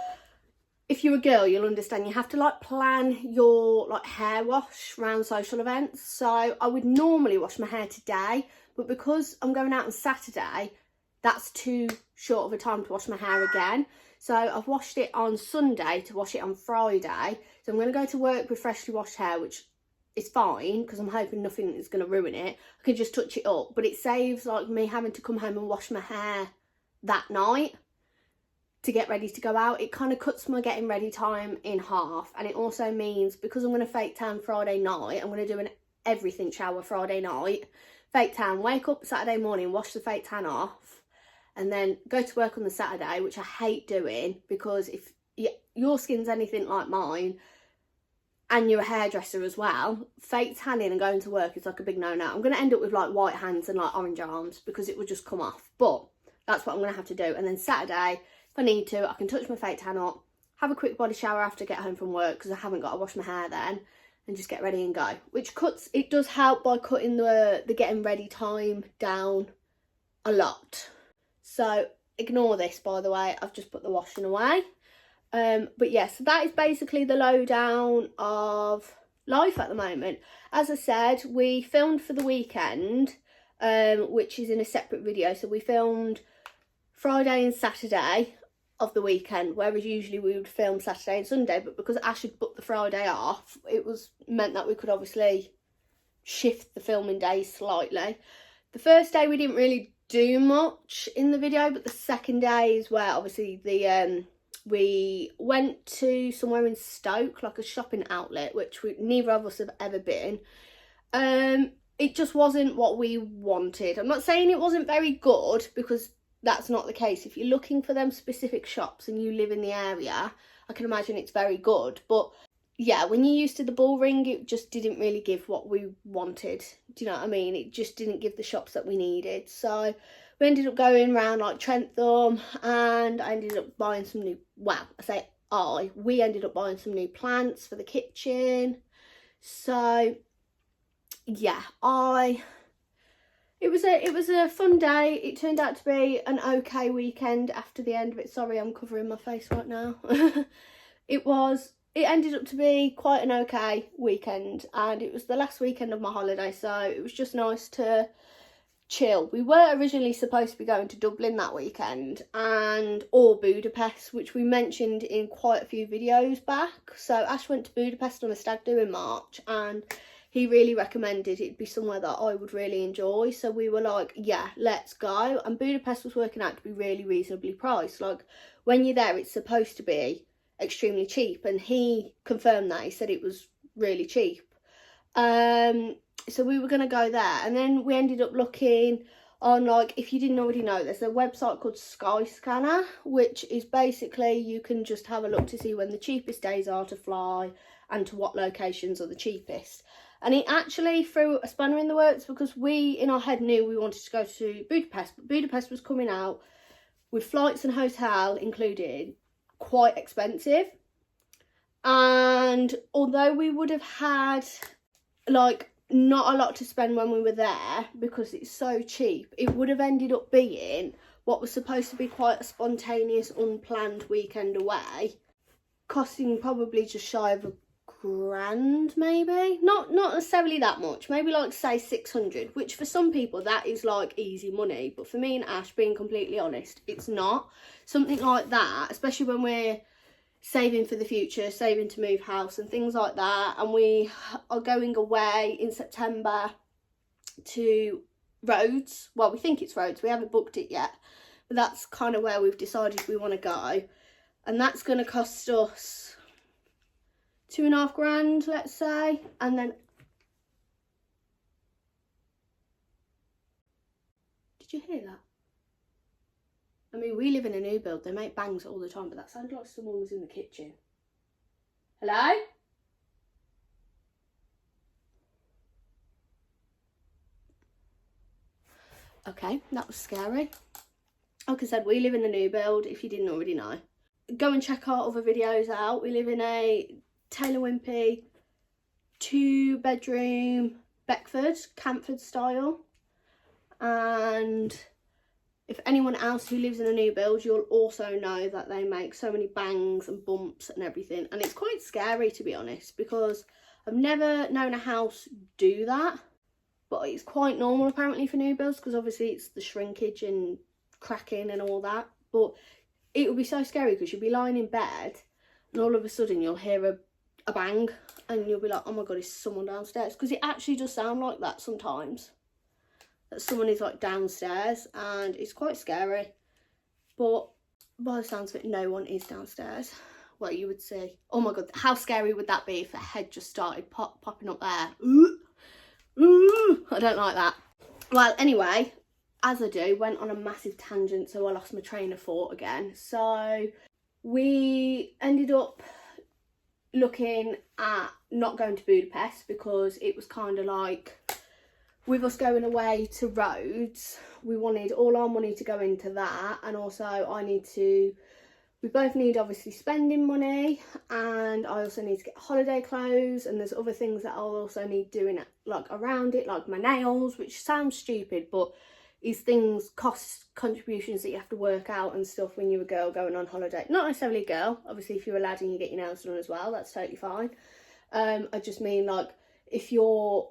if you're a girl, you'll understand you have to like plan your like hair wash around social events. So I would normally wash my hair today, but because I'm going out on Saturday, that's too short of a time to wash my hair again. So I've washed it on Sunday to wash it on Friday. So I'm going to go to work with freshly washed hair, which is fine because I'm hoping nothing is going to ruin it. I can just touch it up, but it saves like me having to come home and wash my hair that night to get ready to go out. It kind of cuts my getting ready time in half. And it also means because I'm going to fake tan Friday night, I'm going to do an everything shower Friday night. Fake tan, wake up Saturday morning, wash the fake tan off, and then go to work on the Saturday, which I hate doing because if your skin's anything like mine and you're a hairdresser as well, fake tanning and going to work is like a big no-no. I'm going to end up with like white hands and like orange arms because it would just come off. But that's what I'm going to have to do. And then Saturday, if I need to, I can touch my fake tan up, have a quick body shower after I get home from work because I haven't got to wash my hair then. and just get ready and go, which it does help by cutting the getting ready time down a lot. So ignore this, by the way, I've just put the washing away. But yeah, so that is basically the lowdown of life at the moment. As I said, we filmed for the weekend, which is in a separate video. So we filmed Friday and Saturday of the weekend, whereas usually we would film Saturday and Sunday, but because Ash had booked the Friday off, it meant that we could obviously shift the filming days slightly. The first day we didn't really do much in the video, but the second day is where obviously we went to somewhere in Stoke, like a shopping outlet, which neither of us have ever been. It just wasn't what we wanted. I'm not saying it wasn't very good, because that's not the case. If you're looking for them specific shops and you live in the area, I can imagine it's very good. But yeah, when you're used to the Bull Ring, it just didn't really give what we wanted. Do you know what I mean? It just didn't give the shops that we needed. So we ended up going around like Trentham, and I ended up buying some new, we ended up buying some new plants for the kitchen. So yeah, it was a fun day. It turned out to be an okay weekend after the end of it. Sorry, I'm covering my face right now. It ended up to be quite an okay weekend, and it was the last weekend of my holiday, so it was just nice to chill. We were originally supposed to be going to Dublin that weekend or Budapest, which we mentioned in quite a few videos back. So Ash went to Budapest on a stag do in March, and he really recommended it'd be somewhere that I would really enjoy. So we were like, yeah, let's go. And Budapest was working out to be really reasonably priced. Like, when you're there, it's supposed to be extremely cheap, and he confirmed that. He said it was really cheap. So we were going to go there, and then we ended up looking on, like, if you didn't already know, there's a website called Skyscanner, which is basically you can just have a look to see when the cheapest days are to fly and to what locations are the cheapest. And it actually threw a spanner in the works, because we in our head knew we wanted to go to Budapest, but Budapest was coming out with flights and hotel included quite expensive. And although we would have had like not a lot to spend when we were there because it's so cheap, it would have ended up being what was supposed to be quite a spontaneous, unplanned weekend away, costing probably just shy of £1,000, maybe. Not necessarily that much, maybe like say 600, which for some people that is like easy money, but for me and Ash, being completely honest, it's not. Something like that, especially when we're saving for the future, saving to move house and things like that, and we are going away in September to Rhodes. Well, we think it's Rhodes, we haven't booked it yet, but that's kind of where we've decided we want to go, and that's going to cost us £2,500, let's say. And then, did you hear that? I mean, we live in a new build, they make bangs all the time, but that sounded like someone was in the kitchen. Hello? Okay, that was scary. Like I said, we live in a new build, if you didn't already know. Go and check our other videos out. We live in a Taylor Wimpey 2-bedroom Beckford, Camford style. And if anyone else who lives in a new build, you'll also know that they make so many bangs and bumps and everything. And it's quite scary, to be honest, because I've never known a house do that. But it's quite normal apparently for new builds, because obviously it's the shrinkage and cracking and all that. But it would be so scary because you'll be lying in bed and all of a sudden you'll hear a bang and you'll be like, oh my god, is someone downstairs? Because it actually does sound like that sometimes, that someone is like downstairs, and it's quite scary. But by the sounds of it, no one is downstairs. Well, you would see. Oh my god, how scary would that be if a head just started popping up there? Ooh, I don't like that. Well, anyway, as I do, went on a massive tangent, so I lost my train of thought again. So we ended up looking at not going to Budapest, because it was kind of like, with us going away to Rhodes, we wanted all our money to go into that, and also I need to we both need obviously spending money, and I also need to get holiday clothes, and there's other things that I'll also need doing like around it, like my nails, which sounds stupid, but is things, cost contributions that you have to work out and stuff when you're a girl going on holiday. Not necessarily a girl, obviously if you're a lad and you get your nails done as well, that's totally fine. I just mean like if you're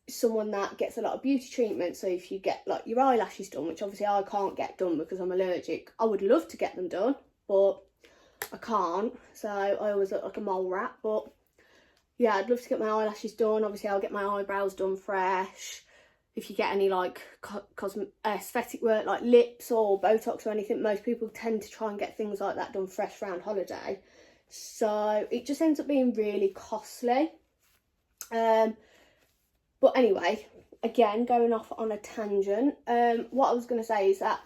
someone that gets a lot of beauty treatment, so if you get like your eyelashes done, which obviously I can't get done because I'm allergic. I would love to get them done, but I can't, so I always look like a mole rat. But yeah, I'd love to get my eyelashes done. Obviously I'll get my eyebrows done fresh. If you get any like aesthetic work like lips or Botox or anything, most people tend to try and get things like that done fresh around holiday, so it just ends up being really costly. But anyway, again, going off on a tangent, what I was going to say is that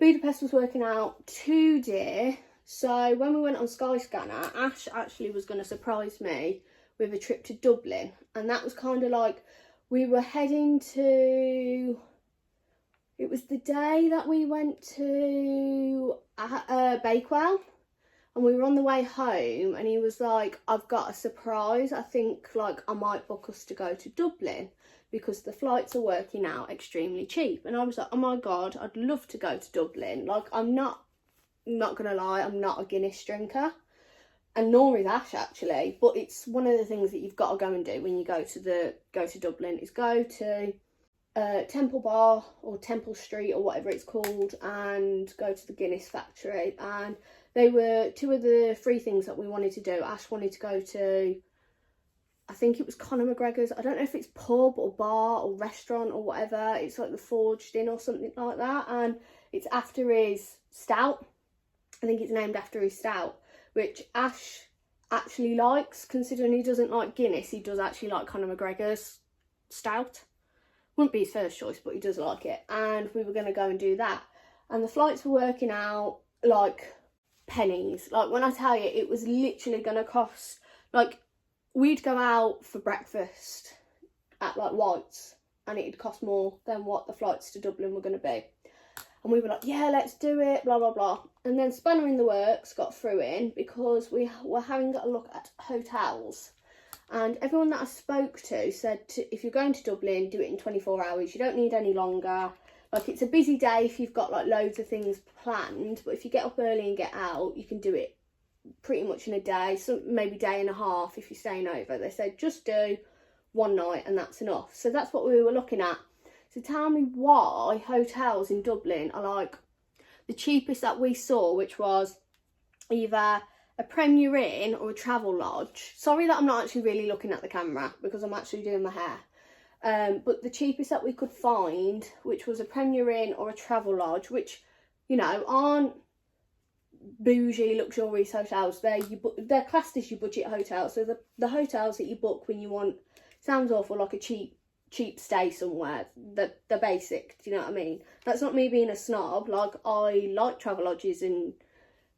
Budapest was working out too dear. So when we went on Skyscanner, Ash actually was going to surprise me with a trip to Dublin. And that was kind of like, we were heading to, it was the day that we went to Bakewell. And we were on the way home and he was like, I've got a surprise. I think like I might book us to go to Dublin because the flights are working out extremely cheap. And I was like, oh my God, I'd love to go to Dublin. Like I'm not gonna lie, I'm not a Guinness drinker, and nor is Ash actually, but it's one of the things that you've got to go and do when you go to Dublin is go to Temple Bar or Temple Street or whatever it's called and go to the Guinness factory. And they were two of the three things that we wanted to do. Ash wanted to go to, I think it was Conor McGregor's, I don't know if it's pub or bar or restaurant or whatever, it's like the Forged Inn or something like that, and it's after his stout. I think it's named after his stout, which Ash actually likes, considering he doesn't like Guinness. He does actually like Conor McGregor's stout. Wouldn't be his first choice, but he does like it. And we were going to go and do that. And the flights were working out like pennies. Like when I tell you, it was literally going to cost, like we'd go out for breakfast at like White's and it'd cost more than what the flights to Dublin were going to be. And we were like, yeah, let's do it, blah, blah, blah. And then Spanner in the Works got through in because we were having a look at hotels. And everyone that I spoke to said, if you're going to Dublin, do it in 24 hours. You don't need any longer. Like, it's a busy day if you've got, like, loads of things planned. But if you get up early and get out, you can do it pretty much in a day. So maybe day and a half if you're staying over. They said, just do one night and that's enough. So that's what we were looking at. So tell me why hotels in Dublin are like the cheapest that we saw, which was either a Premier Inn or a Travel Lodge. Sorry that I'm not actually really looking at the camera because I'm actually doing my hair. But the cheapest that we could find, which was a Premier Inn or a Travel Lodge, which, you know, aren't bougie, luxurious hotels. They're classed as your budget hotels. So the hotels that you book when you want, sounds awful, like a cheap stay somewhere, the basic, do you know what I mean? That's not me being a snob. Like, I like Travel Lodges and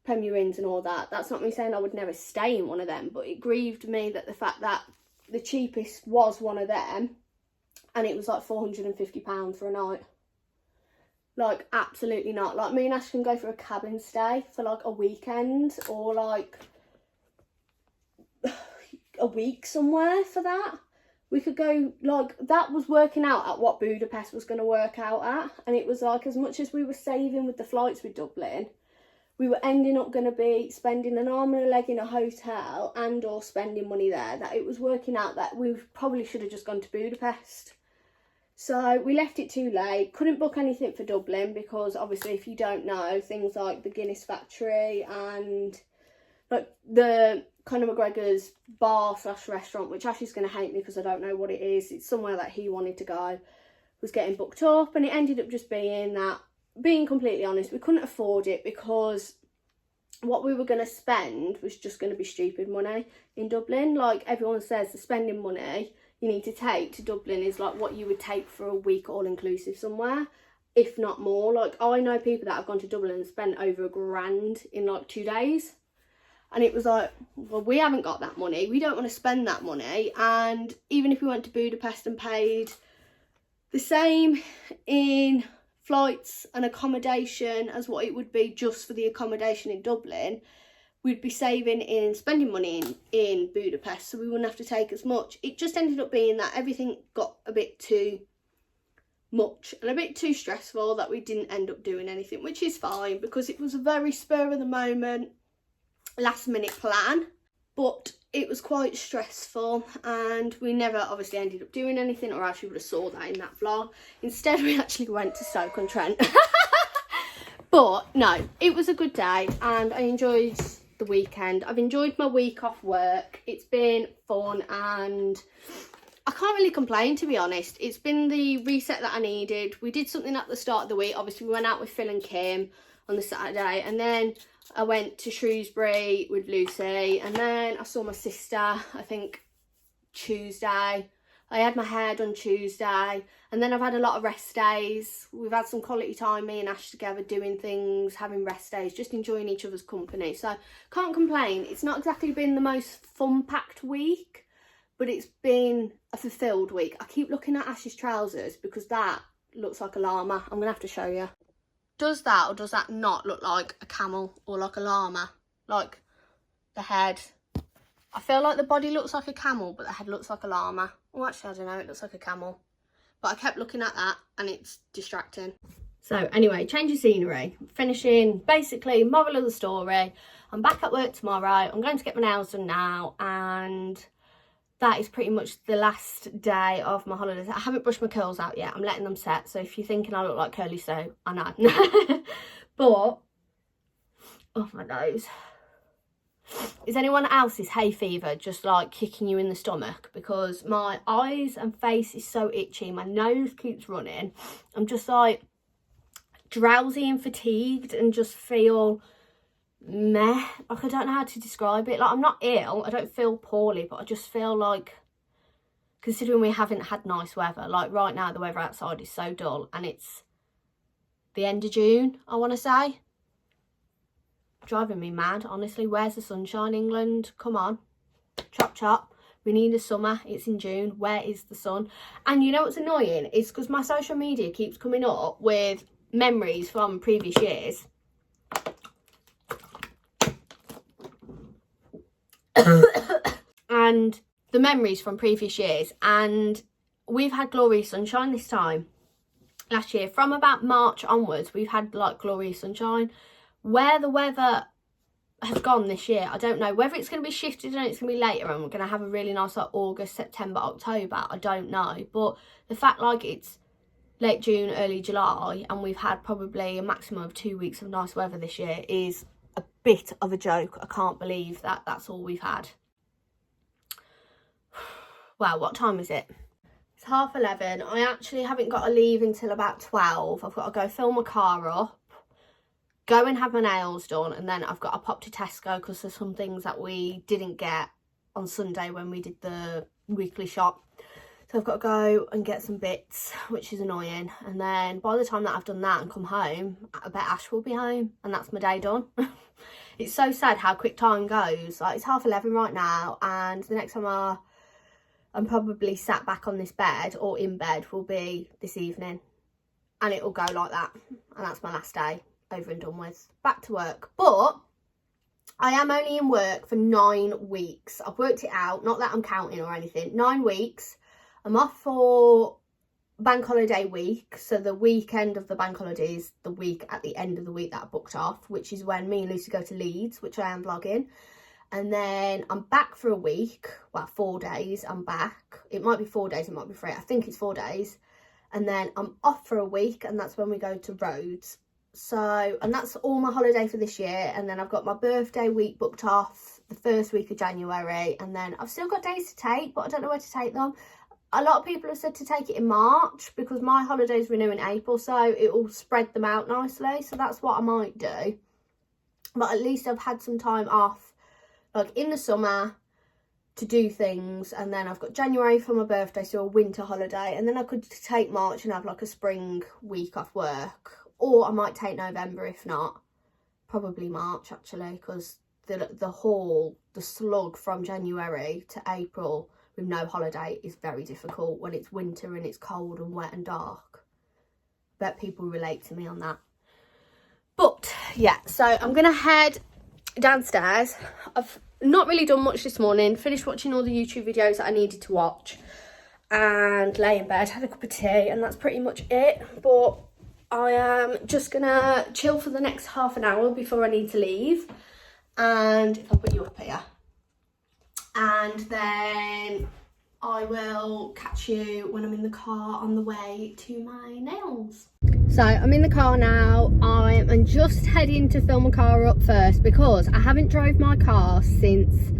Premier Inns and all that. That's not me saying I would never stay in one of them, but it grieved me that the fact that the cheapest was one of them and it was like £450 for a night. Like, absolutely not. Like, me and Ash can go for a cabin stay for like a weekend or like a week somewhere for that. We could go, like, that was working out at what Budapest was going to work out at. And it was like, as much as we were saving with the flights with Dublin, we were ending up going to be spending an arm and a leg in a hotel and or spending money there, that it was working out that we probably should have just gone to Budapest. So we left it too late. Couldn't book anything for Dublin because obviously, if you don't know, things like the Guinness factory and like the Conor McGregor's bar / restaurant, which Ashley's going to hate me because I don't know what it is. It's somewhere that he wanted to go, was getting booked up, and it ended up just being that, being completely honest, we couldn't afford it because what we were going to spend was just going to be stupid money in Dublin. Like everyone says, the spending money you need to take to Dublin is like what you would take for a week all-inclusive somewhere, if not more. Like, I know people that have gone to Dublin and spent over £1,000 in like 2 days. And it was like, well, we haven't got that money. We don't want to spend that money. And even if we went to Budapest and paid the same in flights and accommodation as what it would be just for the accommodation in Dublin, we'd be saving in spending money in Budapest, so we wouldn't have to take as much. It just ended up being that everything got a bit too much and a bit too stressful that we didn't end up doing anything, which is fine because it was a very spur of the moment, last minute plan, but it was quite stressful and we never obviously ended up doing anything, or else you would have saw that in that vlog. Instead we actually went to Stoke-on-Trent. But no, it was a good day and I enjoyed the weekend. I've enjoyed my week off work. It's been fun and I can't really complain, to be honest. It's been the reset that I needed. We did something at the start of the week. Obviously we went out with Phil and Kim on the Saturday, and then I went to Shrewsbury with Lucy, and then I saw my sister, I think Tuesday. I had my hair done Tuesday, and then I've had a lot of rest days. We've had some quality time, me and Ash together, doing things, having rest days, just enjoying each other's company. So can't complain. It's not exactly been the most fun-packed week, but it's been a fulfilled week. I keep looking at Ash's trousers because that looks like a llama. I'm going to have to show you. Does that or does that not look like a camel or like a llama? Like the head. I feel like the body looks like a camel, but the head looks like a llama. Oh, actually, I don't know. It looks like a camel. But I kept looking at that and it's distracting. So anyway, change of scenery. Finishing basically moral of the story. I'm back at work tomorrow. I'm going to get my nails done now, and that is pretty much the last day of my holidays. I haven't brushed my curls out yet. I'm letting them set. So if you're thinking I look like Curly Sue, I know. But, oh, my nose. Is anyone else's hay fever just like kicking you in the stomach? Because my eyes and face is so itchy. My nose keeps running. I'm just like drowsy and fatigued and just feel meh. Like, I don't know how to describe it. Like, I'm not ill, I don't feel poorly, but I just feel like, considering we haven't had nice weather, like right now the weather outside is so dull, and it's the end of June, I want to say. Driving me mad, honestly. Where's the sunshine, England? Come on, chop chop. We need a summer. It's in June. Where is the sun? And you know what's annoying? It's because my social media keeps coming up with memories from previous years. And the memories from previous years, and we've had glorious sunshine this time. Last year, from about March onwards, we've had like glorious sunshine. Where the weather has gone this year, I don't know. Whether it's going to be shifted and it's going to be later and we're going to have a really nice like August, September, October, I don't know. But the fact like it's late June, early July, and we've had probably a maximum of 2 weeks of nice weather this year is a bit of a joke. I can't believe that that's all we've had. Wow, what time is it? It's 11:30. I actually haven't got to leave until about 12. I've got to go fill my car up, go and have my nails done, and then I've got to pop to Tesco because there's some things that we didn't get on Sunday when we did the weekly shop. So I've got to go and get some bits, which is annoying. And then by the time that I've done that and come home, I bet Ash will be home and that's my day done. It's so sad how quick time goes. Like, it's 11:30 right now, and the next time I'm probably sat back on this bed or in bed will be this evening, and it will go like that, and that's my last day over and done with. Back to work. But I am only in work for 9 weeks. I've worked it out, not that I'm counting or anything. 9 weeks. I'm off for bank holiday week, so the weekend of the bank holiday is the week at the end of the week that I booked off, which is when me and Lucy go to Leeds, which I am vlogging. And then I'm back for a week. Well, 4 days I'm back. It might be 4 days, it might be 3. I think it's 4 days. And then I'm off for a week, and that's when we go to Rhodes. So, and that's all my holiday for this year. And then I've got my birthday week booked off the first week of January. And then I've still got days to take, but I don't know where to take them. A lot of people have said to take it in March because my holidays renew in April, so it will spread them out nicely. So that's what I might do. But at least I've had some time off, like in the summer, to do things. And then I've got January for my birthday, so a winter holiday. And then I could take March and have like a spring week off work. Or I might take November if not. Probably March actually, because the slug from January to April with no holiday is very difficult when it's winter and it's cold and wet and dark. bet people relate to me on that. But yeah, so I'm gonna head downstairs. I've not really done much this morning, finished watching all the YouTube videos that I needed to watch and lay in bed, had a cup of tea, and that's pretty much it. But I am just gonna chill for the next half an hour before I need to leave. And if I put you up here, and then I will catch you when I'm in the car on the way to my nails. So I'm in the car now. I'm just heading to fill my car up first because I haven't drove my car since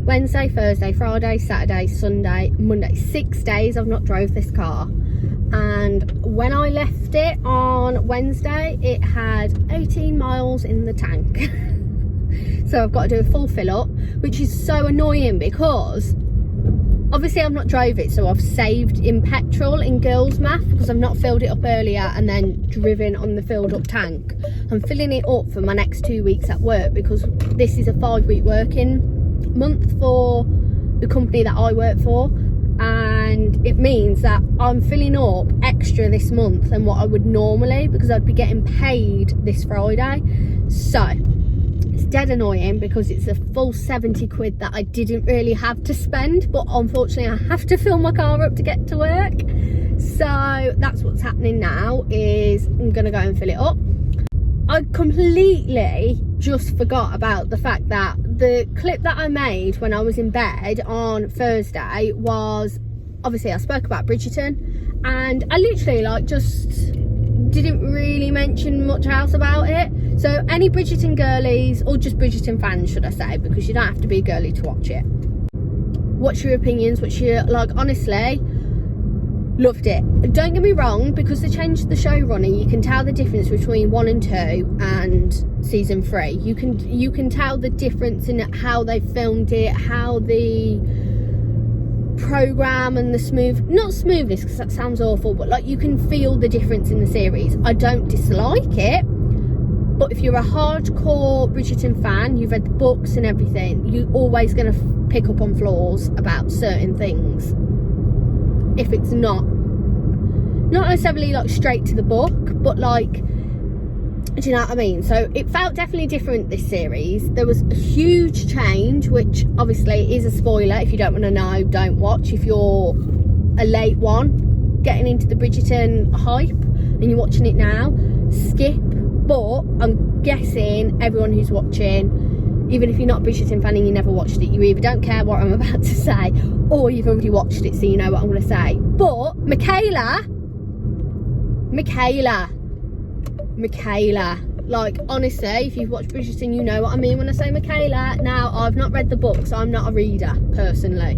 Wednesday, Thursday, Friday, Saturday, Sunday, Monday. 6 days I've not drove this car. And when I left it on Wednesday, it had 18 miles in the tank. So I've got to do a full fill up, which is so annoying because obviously I've not drove it, so I've saved in petrol in girls math because I've not filled it up earlier and then driven on the filled up tank. I'm filling it up for my next 2 weeks at work because this is a 5-week working month for the company that I work for, and it means that I'm filling up extra this month than what I would normally because I'd be getting paid this Friday. So it's dead annoying because it's a full 70 quid that I didn't really have to spend, but unfortunately I have to fill my car up to get to work. So that's what's happening now, is I'm gonna go and fill it up. I completely just forgot about the fact that the clip that I made when I was in bed on Thursday was, obviously I spoke about Bridgerton, and I literally like just didn't really mention much else about it. So any Bridgerton girlies, or just Bridgerton fans should I say, because you don't have to be a girly to watch it, what's your opinions? What's your, like, honestly, loved it. Don't get me wrong, because they changed the showrunner, you can tell the difference between 1 and 2 and season 3. You can tell the difference in how they filmed it, how the program and the not smoothness because that sounds awful, but like you can feel the difference in the series. I don't dislike it, but if you're a hardcore Bridgerton fan, you've read the books and everything, you're always going to pick up on flaws about certain things if it's not necessarily like straight to the book, but like, do you know what I mean? So it felt definitely different this series. There was a huge change, which obviously is a spoiler. If you don't want to know, don't watch. If you're a late one getting into the Bridgerton hype and you're watching it now, skip. But I'm guessing everyone who's watching, even if you're not a Bridgerton fan and you never watched it, you either don't care what I'm about to say or you've already watched it, so you know what I'm going to say. But Michaela, like, honestly, if you've watched Bridgerton, you know what I mean when I say Michaela. Now, I've not read the book, so I'm not a reader personally,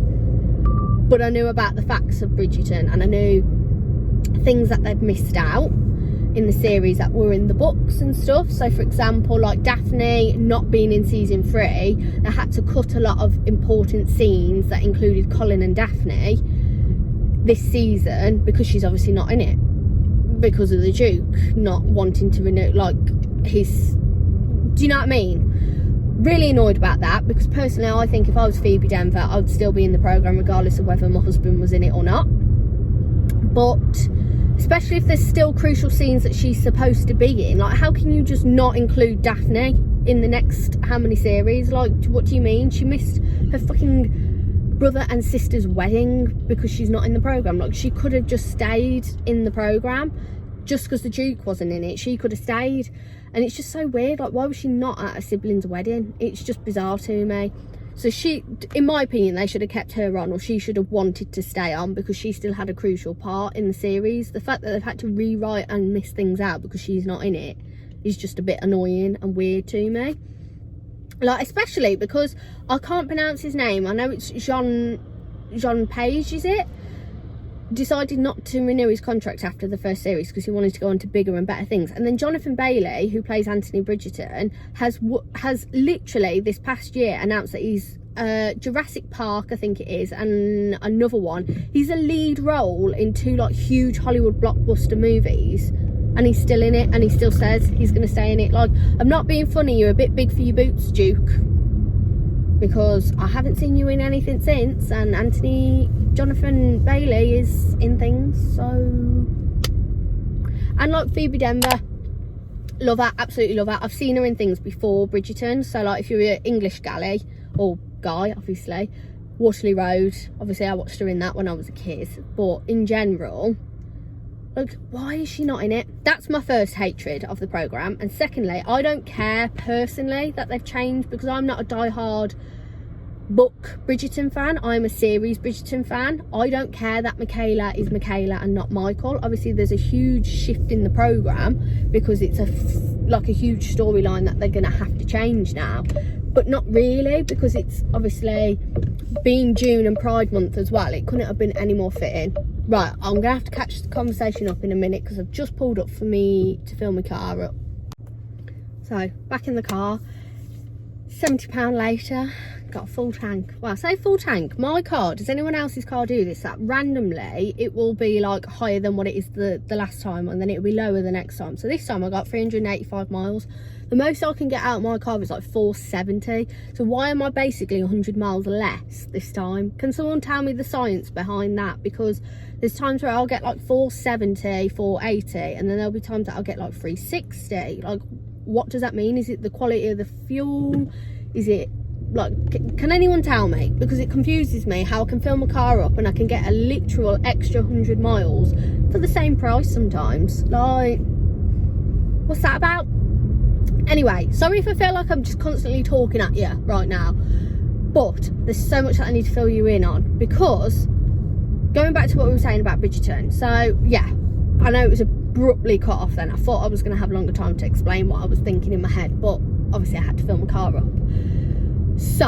but I knew about the facts of Bridgerton and I knew things that they'd missed out in the series that were in the books and stuff. So for example, like Daphne not being in season 3, they had to cut a lot of important scenes that included Colin and Daphne this season because she's obviously not in it, because of the Duke not wanting to renew, like, his, do you know what I mean? Really annoyed about that, because personally I think if I was Phoebe Denver, I'd still be in the programme regardless of whether my husband was in it or not. But especially if there's still crucial scenes that she's supposed to be in, like, how can you just not include Daphne in the next how many series? Like, what do you mean? She missed her fucking brother and sister's wedding because she's not in the programme. Like, she could have just stayed in the programme just because the Duke wasn't in it. She could have stayed, and it's just so weird. Like, why was she not at a sibling's wedding? It's just bizarre to me. So she, in my opinion, they should have kept her on, or she should have wanted to stay on because she still had a crucial part in the series. The fact that they've had to rewrite and miss things out because she's not in it is just a bit annoying and weird to me. Like, especially because I can't pronounce his name. I know it's Jean Page, is it? Decided not to renew his contract after the first series because he wanted to go on to bigger and better things. And then Jonathan Bailey, who plays Anthony Bridgerton, has literally this past year announced that he's Jurassic Park, I think it is, and another one. He's a lead role in 2 like huge Hollywood blockbuster movies, and he's still in it, and he still says he's going to stay in it. Like, I'm not being funny, you're a bit big for your boots, Duke, because I haven't seen you in anything since, and Jonathan Bailey is in things, so And like Phoebe Denver, love her, absolutely love her. I've seen her in things before Bridgerton, so like if you're an English galley or guy, obviously, Waterloo Road, obviously I watched her in that when I was a kid. But in general, like, why is she not in it? That's my first hatred of the programme. And secondly, I don't care personally that they've changed, because I'm not a die-hard book Bridgerton fan. I'm a series Bridgerton fan. I don't care that Michaela is Michaela and not Michael. Obviously there's a huge shift in the programme because it's like a huge storyline that they're going to have to change now, but not really, because it's obviously being June and Pride month as well. It couldn't have been any more fitting. Right, I'm gonna have to catch the conversation up in a minute because I've just pulled up for me to fill my car up. So back in the car, £70 later, got a full tank. Well, I say full tank, my car, does anyone else's car do this, that randomly it will be like higher than what it is the last time, and then it'll be lower the next time. So this time I got 385 miles. The most I can get out of my car is like 470. So why am I basically 100 miles less this time? Can someone tell me the science behind that? Because there's times where I'll get like 470, 480, and then there'll be times that I'll get like 360. Like, what does that mean? Is it the quality of the fuel? Is it like, can anyone tell me? Because it confuses me how I can fill my car up and I can get a literal extra 100 miles for the same price sometimes. Like, what's that about? Anyway, sorry if I feel like I'm just constantly talking at you right now, but there's so much that I need to fill you in on, because going back to what we were saying about Bridgerton. So yeah, I know it was abruptly cut off then. I thought I was going to have longer time to explain what I was thinking in my head, but obviously I had to fill my car up. So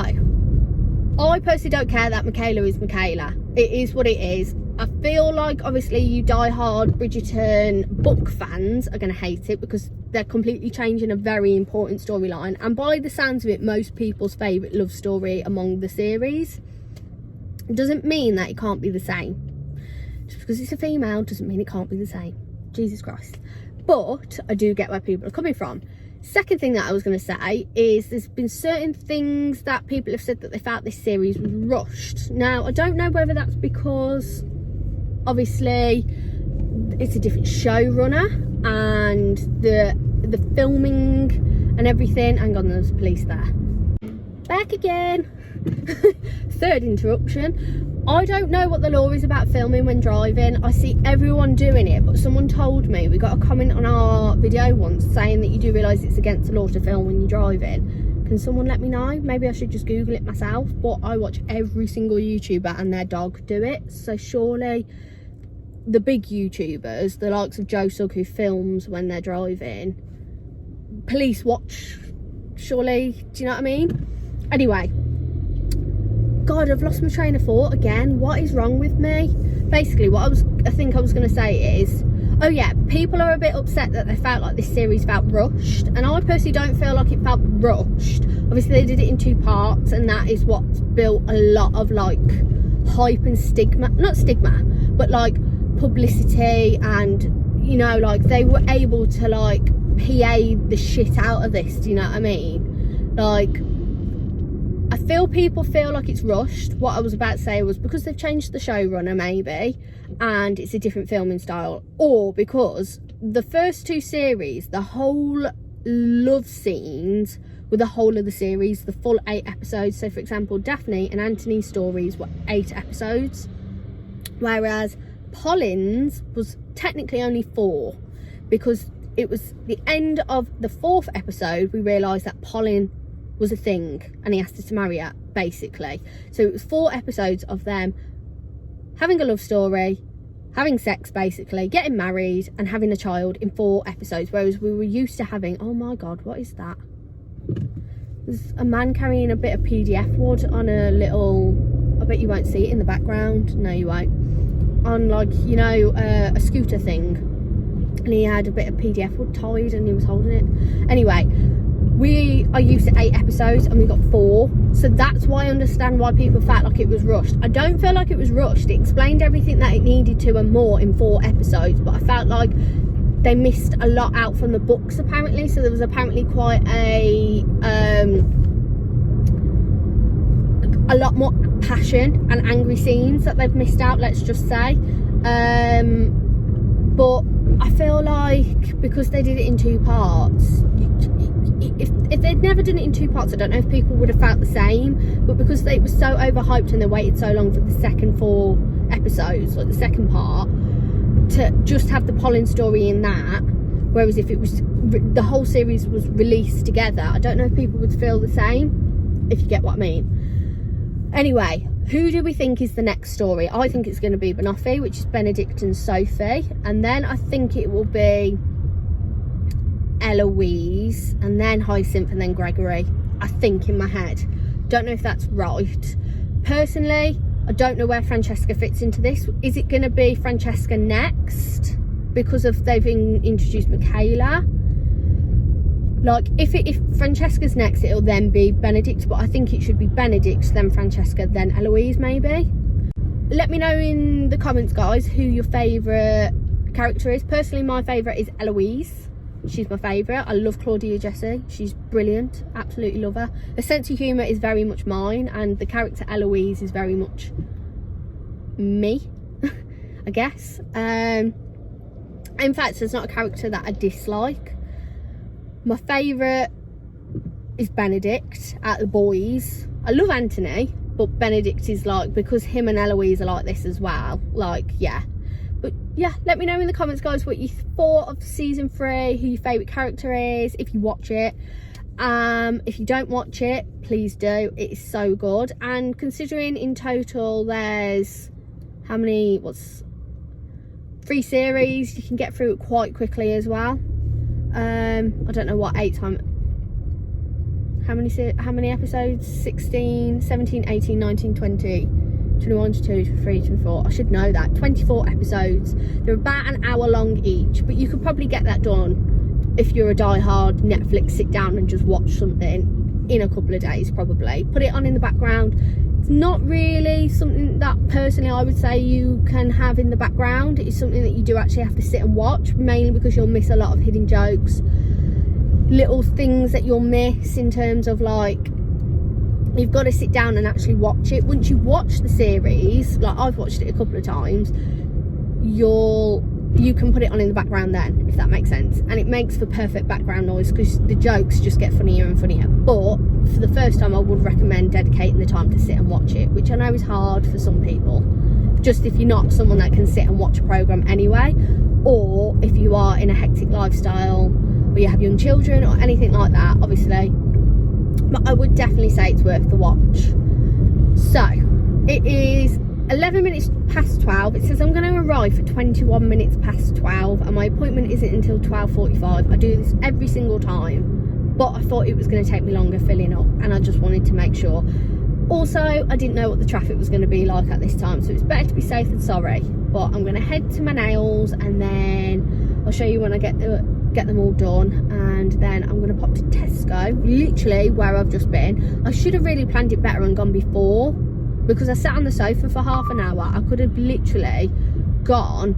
I personally don't care that Michaela is Michaela. It is what it is. I feel like obviously you die-hard Bridgerton book fans are going to hate it because they're completely changing a very important storyline, and by the sounds of it, most people's favourite love story among the series. It doesn't mean that it can't be the same. Just because it's a female doesn't mean it can't be the same. Jesus Christ. But I do get where people are coming from. Second thing that I was going to say is there's been certain things that people have said that they felt this series was rushed. Now, I don't know whether that's because obviously it's a different showrunner and the filming and everything. Hang on, there's police there. Back again. Third interruption. I don't know what the law is about filming when driving. I see everyone doing it, but someone told me, we got a comment on our video once saying that you do realise it's against the law to film when you're driving. Can someone let me know? Maybe I should just Google it myself, but I watch every single YouTuber and their dog do it, so surely the big YouTubers, the likes of Joe Sugg who films when they're driving, police watch, surely, do you know what I mean? Anyway, God, I've lost my train of thought again. What is wrong with me? Basically, what I think I was going to say is, oh yeah, people are a bit upset that they felt like this series felt rushed, and I personally don't feel like it felt rushed. Obviously, they did it in 2 parts, and that is what's built a lot of like hype and stigma, not stigma, but like publicity, and you know, like they were able to like PA the shit out of this, do you know what I mean? Like, I feel people feel like it's rushed. What I was about to say was because they've changed the showrunner maybe, and it's a different filming style, or because the first 2 series, the whole love scenes were the whole of the series, the full 8 episodes. So for example, Daphne and Anthony's stories were 8 episodes, whereas Pollin's was technically only 4, because it was the end of the 4th episode we realised that Pollin was a thing and he asked her to marry her, basically. So it was 4 episodes of them having a love story, having sex, basically getting married and having a child in 4 episodes, whereas we were used to having, oh my god, what is that? There's a man carrying a bit of PDF wood on a little, I bet you won't see it in the background, no you won't, on like, you know, a scooter thing, and he had a bit of PDF wood tied and he was holding it. Anyway, we are used to 8 episodes and we got 4, so that's why I understand why people felt like it was rushed. I don't feel like it was rushed. It explained everything that it needed to and more in 4 episodes, but I felt like they missed a lot out from the books apparently. So there was apparently quite a lot more passion and angry scenes that they've missed out, let's just say. But I feel like because they did it in 2 parts, if they'd never done it in 2 parts, I don't know if people would have felt the same, but because it was so overhyped and they waited so long for the second 4 episodes, like the second part, to just have the pollen story in that, whereas if it was the whole series was released together, I don't know if people would feel the same, if you get what I mean. Anyway, who do we think is the next story? I think it's going to be Banoffee, which is Benedict and Sophie, and then I think it will be Eloise, and then Hyacinth, and then Gregory. I think in my head. Don't know if that's right. Personally, I don't know where Francesca fits into this. Is it going to be Francesca next because of they've introduced Michaela? Like, if Francesca's next, it'll then be Benedict, but I think it should be Benedict, then Francesca, then Eloise, maybe. Let me know in the comments, guys, who your favourite character is. Personally, my favourite is Eloise. She's my favourite. I love Claudia Jessie. She's brilliant. Absolutely love her. Her sense of humour is very much mine, and the character Eloise is very much me, I guess. In fact, there's not a character that I dislike. My favourite is Benedict out of the boys. I love Anthony, but Benedict is like, because him and Eloise are like this as well. Like, yeah. But yeah, let me know in the comments, guys, what you thought of season 3, who your favourite character is, if you watch it. If you don't watch it, please do. It is so good. And considering in total there's how many, 3 series, you can get through it quite quickly as well. I don't know what 8 times, how many episodes? 16, 17, 18, 19, 20, 21, 22, 23, 24. I should know that. 24 episodes. They're about an hour long each, but you could probably get that done if you're a die-hard Netflix sit down and just watch something in a couple of days. Probably put it on in the background. It's not really something that personally I would say you can have in the background. It's something that you do actually have to sit and watch, mainly because you'll miss a lot of hidden jokes, little things that you'll miss in terms of, like, you've got to sit down and actually watch it. Once you watch the series, like I've watched it a couple of times, you can put it on in the background then, if that makes sense, and it makes for perfect background noise because the jokes just get funnier and funnier. But for the first time, I would recommend dedicating the time to sit and watch it, which I know is hard for some people, just if you're not someone that can sit and watch a program anyway, or if you are in a hectic lifestyle or you have young children or anything like that, obviously. But I would definitely say it's worth the watch. So it is 11 minutes past 12. It says I'm going to arrive for 21 minutes past 12, and my appointment isn't until 12:45. I do this every single time, but I thought it was going to take me longer filling up, and I just wanted to make sure. Also, I didn't know what the traffic was going to be like at this time, so it's better to be safe than sorry. But I'm going to head to my nails, and then I'll show you when I get them all done, and then I'm going to pop to Tesco, literally where I've just been. I should have really planned it better and gone before, because I sat on the sofa for half an hour. I could have literally gone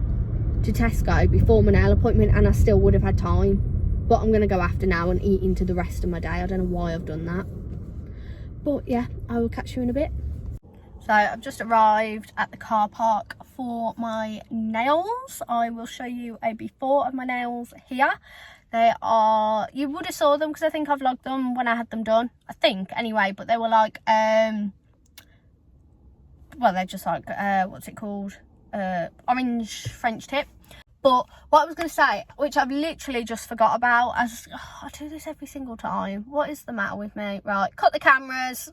to Tesco before my nail appointment and I still would have had time. But I'm going to go after now and eat into the rest of my day. I don't know why I've done that. But yeah, I will catch you in a bit. So I've just arrived at the car park for my nails. I will show you a before of my nails here. They are, you would have saw them because I think I vlogged them when I had them done. I think anyway, but they were like, well, they're just like, what's it called? Orange French tip. But what I was going to say, which I've literally just forgot about, I do this every single time. What is the matter with me? Right, cut the cameras.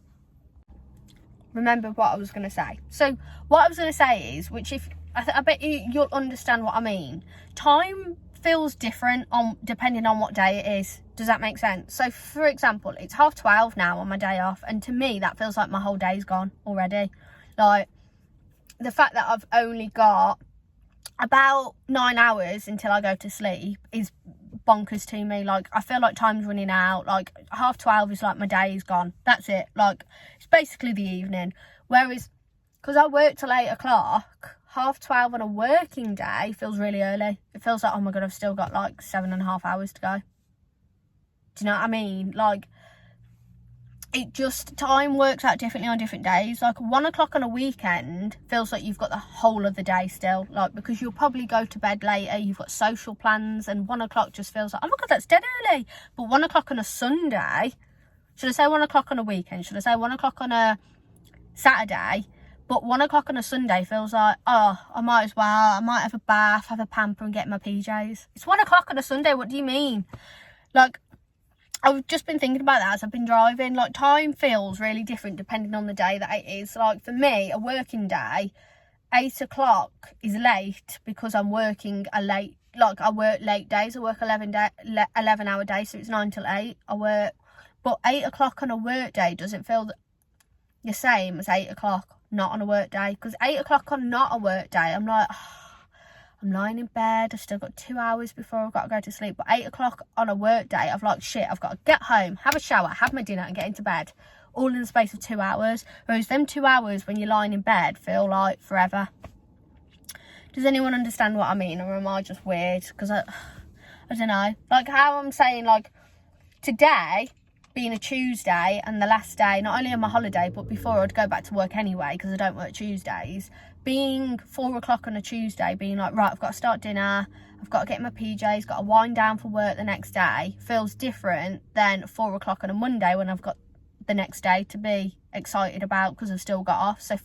Remember what I was going to say. So what I was going to say is, which if, I bet you'll understand what I mean. Time feels different depending on what day it is. Does that make sense? So for example, it's 12:30 now on my day off, and to me that feels like my whole day's gone already. Like, the fact that I've only got about 9 hours until I go to sleep is bonkers to me. Like, I feel like time's running out. Like, 12:30 is like my day is gone. That's it. Like, it's basically the evening. Whereas, because I work till 8 o'clock, 12:30 on a working day feels really early. It feels like, oh my God, I've still got like 7.5 hours to go. Do you know what I mean? Like, it just, time works out differently on different days. Like 1 o'clock on a weekend feels like you've got the whole of the day still, like, because you'll probably go to bed later, you've got social plans, and 1 o'clock just feels like, oh my god, that's dead early. But 1 o'clock on a Sunday, should I say 1 o'clock on a weekend, should I say 1 o'clock on a Saturday? But 1 o'clock on a Sunday feels like, oh, I might as well, I might have a bath, have a pamper and get my PJs. It's 1 o'clock on a Sunday, what do you mean? Like, I've just been thinking about that as I've been driving. Like, time feels really different depending on the day that it is. Like, for me, a working day, 8 o'clock is late because I'm working a late, like, I work late days. I work 11-hour days, so it's 9 till 8. I work, but 8 o'clock on a work day doesn't feel the same as 8 o'clock not on a work day. Because 8 o'clock on not a work day, I'm like, oh, I'm lying in bed, I've still got 2 hours before I've got to go to sleep. But 8 o'clock on a work day, I've like, shit, I've got to get home, have a shower, have my dinner and get into bed. All in the space of 2 hours. Whereas them 2 hours when you're lying in bed feel like forever. Does anyone understand what I mean? Or am I just weird? Because I don't know. Like how I'm saying, like, today being a Tuesday and the last day, not only on my holiday, but before I'd go back to work anyway, because I don't work Tuesdays, being 4 o'clock on a Tuesday, being like, right, I've got to start dinner, I've got to get in my PJs, got to wind down for work the next day, feels different than 4 o'clock on a Monday when I've got the next day to be excited about because I've still got off. So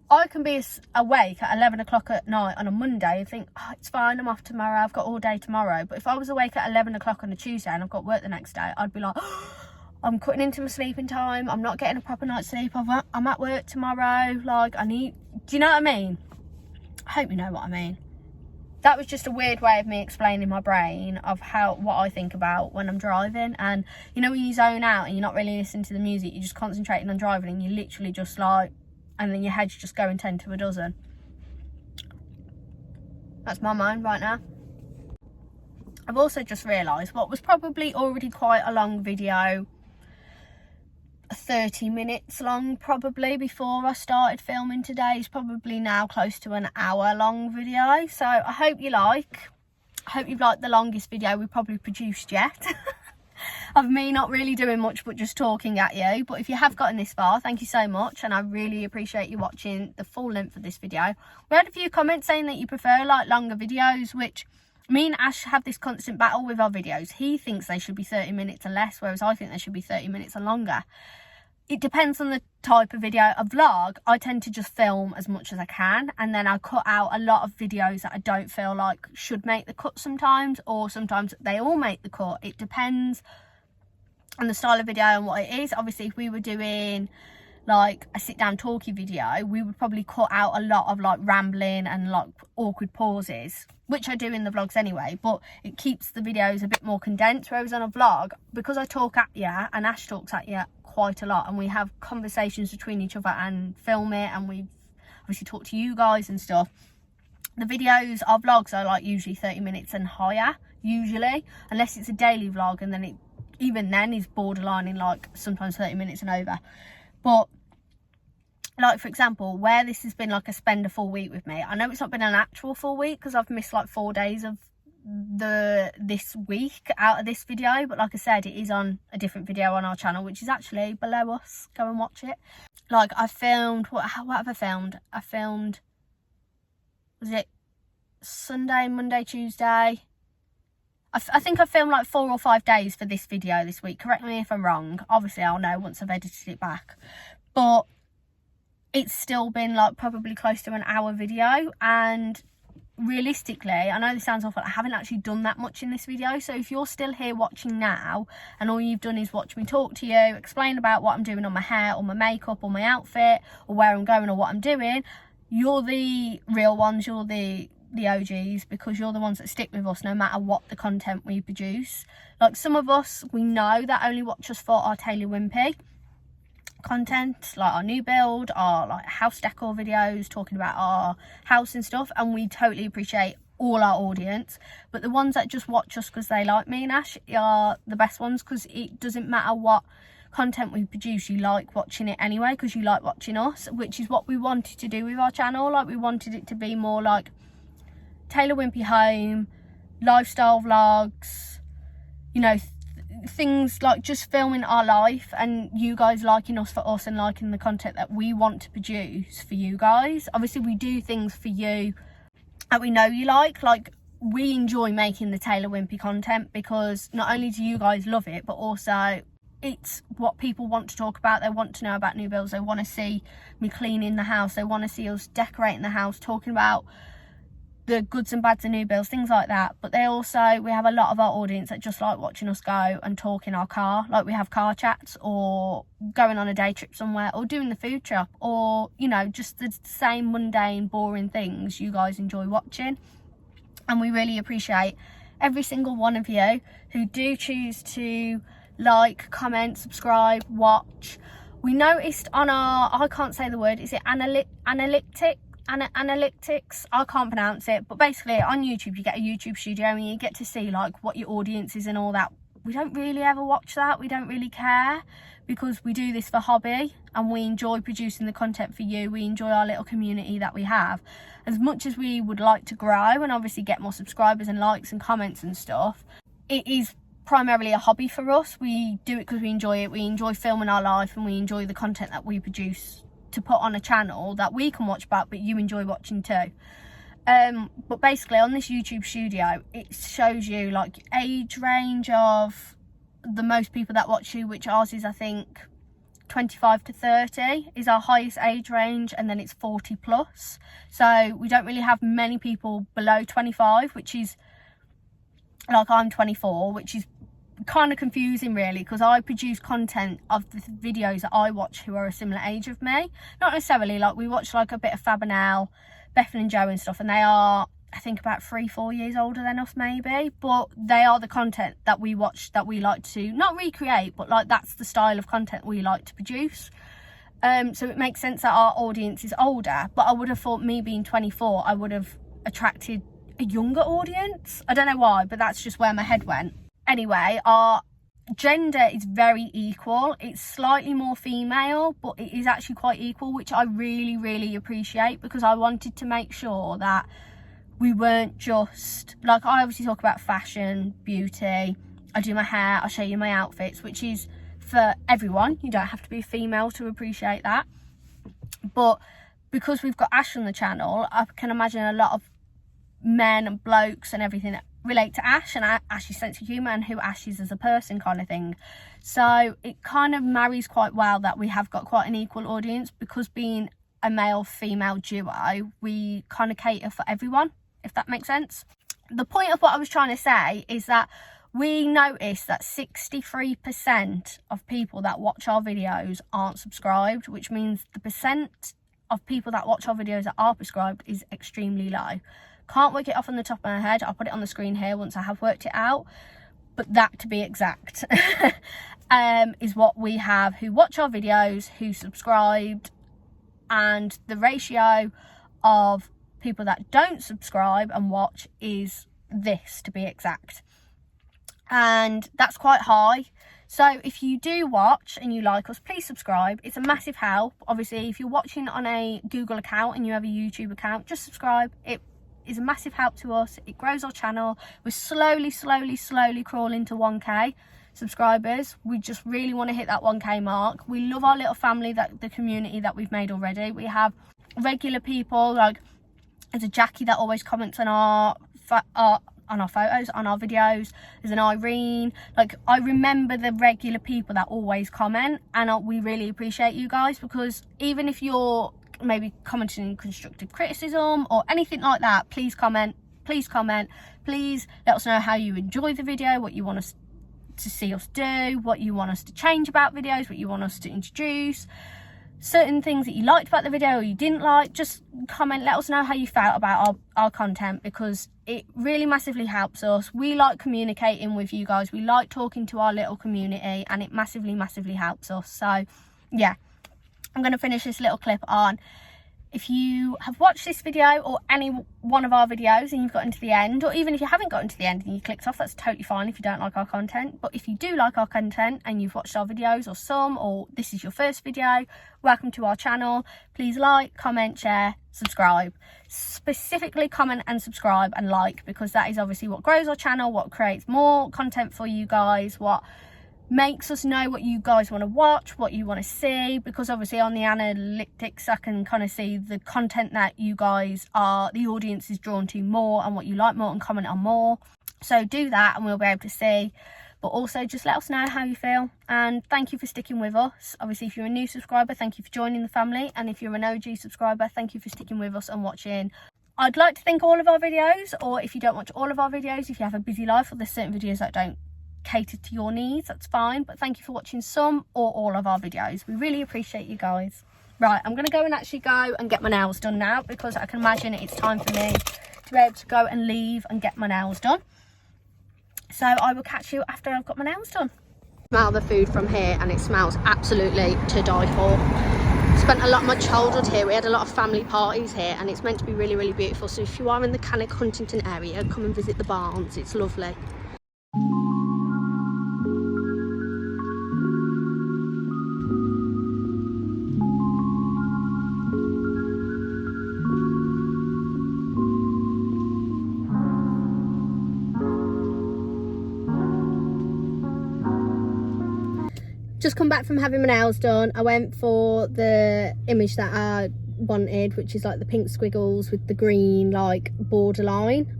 I can be awake at 11 o'clock at night on a Monday and think, oh, it's fine, I'm off tomorrow, I've got all day tomorrow. But if I was awake at 11 o'clock on a Tuesday and I've got work the next day, I'd be like, oh, I'm cutting into my sleeping time, I'm not getting a proper night's sleep, I'm at work tomorrow, like, do you know what I mean? I hope you know what I mean. That was just a weird way of me explaining my brain of what I think about when I'm driving. And you know, when you zone out and you're not really listening to the music, you're just concentrating on driving and you literally just like, and then your head's just going 10 to a dozen. That's my mind right now. I've also just realised what was probably already quite a long video, 30 minutes long probably before I started filming today, is probably now close to an hour long video. So I hope you've liked the longest video we probably produced yet. Of me not really doing much but just talking at you. But if you have gotten this far, thank you so much, and I really appreciate you watching the full length of this video. We had a few comments saying that you prefer like longer videos, which me and Ash have this constant battle with our videos. He thinks they should be 30 minutes and less, whereas I think they should be 30 minutes and longer. It depends on the type of video. A vlog, I tend to just film as much as I can, and then I cut out a lot of videos that I don't feel like should make the cut sometimes, or sometimes they all make the cut. It depends on the style of video and what it is. Obviously, if we were doing like a sit down talky video, we would probably cut out a lot of like rambling and like awkward pauses, which I do in the vlogs anyway, but it keeps the videos a bit more condensed. Whereas on a vlog, because I talk at you and Ash talks at you quite a lot, and we have conversations between each other and film it, and we obviously talk to you guys and stuff, the videos, our vlogs are like usually 30 minutes and higher, usually, unless it's a daily vlog, and then even then is borderline in like sometimes 30 minutes and over. But like, for example, where this has been like a spend a full week with me, I know it's not been an actual full week because I've missed like 4 days of this week out of this video, but like I said, it is on a different video on our channel, which is actually below us. Go and watch it. Like, I filmed, what have I filmed? I filmed, was it Sunday, Monday, Tuesday? I think I filmed like 4 or 5 days for this video this week. Correct me if I'm wrong. Obviously, I'll know once I've edited it back. But it's still been like probably close to an hour video. And realistically, I know this sounds awful, I haven't actually done that much in this video. So if you're still here watching now and all you've done is watch me talk to you, explain about what I'm doing on my hair or my makeup or my outfit or where I'm going or what I'm doing, you're the real ones. You're the OGs, because you're the ones that stick with us no matter what the content we produce. Like, some of us, we know that only watch us for our Taylor Wimpey content, like our new build, our like house decor videos talking about our house and stuff, and we totally appreciate all our audience. But the ones that just watch us because they like me and Ash are the best ones, because it doesn't matter what content we produce, you like watching it anyway because you like watching us, which is what we wanted to do with our channel. Like, we wanted it to be more like Taylor Wimpey home, lifestyle vlogs, you know, things like just filming our life and you guys liking us for us and liking the content that we want to produce for you guys. Obviously we do things for you that we know you like we enjoy making the Taylor Wimpey content because not only do you guys love it, but also it's what people want to talk about. They want to know about new builds, they want to see me cleaning the house, they want to see us decorating the house, talking about the goods and bads of new builds, things like that. But we have a lot of our audience that just like watching us go and talk in our car, like we have car chats, or going on a day trip somewhere, or doing the food shop, or you know, just the same mundane boring things you guys enjoy watching. And we really appreciate every single one of you who do choose to like, comment, subscribe, watch. We noticed on our, I can't say the word, is it analytics? I can't pronounce it, but basically on YouTube you get a YouTube studio and you get to see like what your audience is and all that. We don't really ever watch that, we don't really care, because we do this for hobby and we enjoy producing the content for you. We enjoy our little community that we have. As much as we would like to grow and obviously get more subscribers and likes and comments and stuff, it is primarily a hobby for us. We do it because we enjoy it. We enjoy filming our life and we enjoy the content that we produce to put on a channel that we can watch back, but you enjoy watching too. But basically on this YouTube studio, it shows you like age range of the most people that watch you, which ours is I think 25 to 30 is our highest age range, and then it's 40 plus. So we don't really have many people below 25, which is like, I'm 24, which is kind of confusing really, because I produce content of the videos that I watch who are a similar age of me. Not necessarily, like we watch like a bit of Fab and Elle, Bethan and Joe and stuff, and they are I think about 3-4 years older than us maybe, but they are the content that we watch, that we like to not recreate, but like that's the style of content we like to produce. So it makes sense that our audience is older, but I would have thought me being 24 I would have attracted a younger audience. I don't know why, but that's just where my head went. Anyway, our gender is very equal. It's slightly more female, but it is actually quite equal, which I really appreciate, because I wanted to make sure that we weren't just like, I obviously talk about fashion, beauty, I do my hair, I show you my outfits, which is for everyone. You don't have to be a female to appreciate that. But because we've got Ash on the channel, I can imagine a lot of men and blokes and everything that relate to Ash and Ash's sense of humour and who Ash is as a person, kind of thing. So it kind of marries quite well that we have got quite an equal audience, because being a male-female duo, we kind of cater for everyone, if that makes sense. The point of what I was trying to say is that we noticed that 63% of people that watch our videos aren't subscribed, which means the percent of people that watch our videos that are subscribed is extremely low. Can't work it off on the top of my head. I'll put it on the screen here once I have worked it out, but that, to be exact, is what we have who watch our videos, who subscribed, and the ratio of people that don't subscribe and watch is this, to be exact, and that's quite high. So if you do watch and you like us, please subscribe. It's a massive help. Obviously, if you're watching on a Google account and you have a YouTube account, just subscribe. It is a massive help to us. It grows our channel. We're slowly crawling to 1k subscribers. We just really want to hit that 1k mark. We love our little family, that the community that we've made already. We have regular people, like there's a Jackie that always comments on our photos, on our videos. There's an Irene. Like, I remember the regular people that always comment, and we really appreciate you guys, because even if you're maybe commenting constructive criticism or anything like that, please comment, please let us know how you enjoy the video, what you want us to see us do, what you want us to change about videos, what you want us to introduce, certain things that you liked about the video or you didn't like. Just comment, let us know how you felt about our content, because it really massively helps us. We like communicating with you guys, we like talking to our little community, and it massively helps us. So yeah, I'm going to finish this little clip on, if you have watched this video or any one of our videos and you've gotten to the end, or even if you haven't gotten to the end and you clicked off, that's totally fine if you don't like our content. But if you do like our content and you've watched our videos, or some, or this is your first video, welcome to our channel. Please like, comment, share, subscribe. Specifically comment and subscribe and like, because that is obviously what grows our channel, what creates more content for you guys, what makes us know what you guys want to watch, what you want to see, because obviously on the analytics I can kind of see the content that you guys are, the audience is drawn to more, and what you like more, and comment on more. So do that and we'll be able to see. But also just let us know how you feel, and thank you for sticking with us. Obviously, if you're a new subscriber, thank you for joining the family, and if you're an OG subscriber, thank you for sticking with us and watching. I'd like to think all of our videos, or if you don't watch all of our videos, if you have a busy life or there's certain videos that don't cater to your needs, that's fine, but thank you for watching some or all of our videos. We really appreciate you guys. Right, I'm gonna go and actually go and get my nails done now, because I can imagine it's time for me to be able to go and leave and get my nails done. So I will catch you after I've got my nails done. Smell the food from here and it smells absolutely to die for. Spent a lot of my childhood here. We had a lot of family parties here, and it's meant to be really, really beautiful. So if you are in the Cannock Huntington area, come and visit the barns, it's lovely. Just come back from having my nails done. I went for the image that I wanted, which is like the pink squiggles with the green like borderline.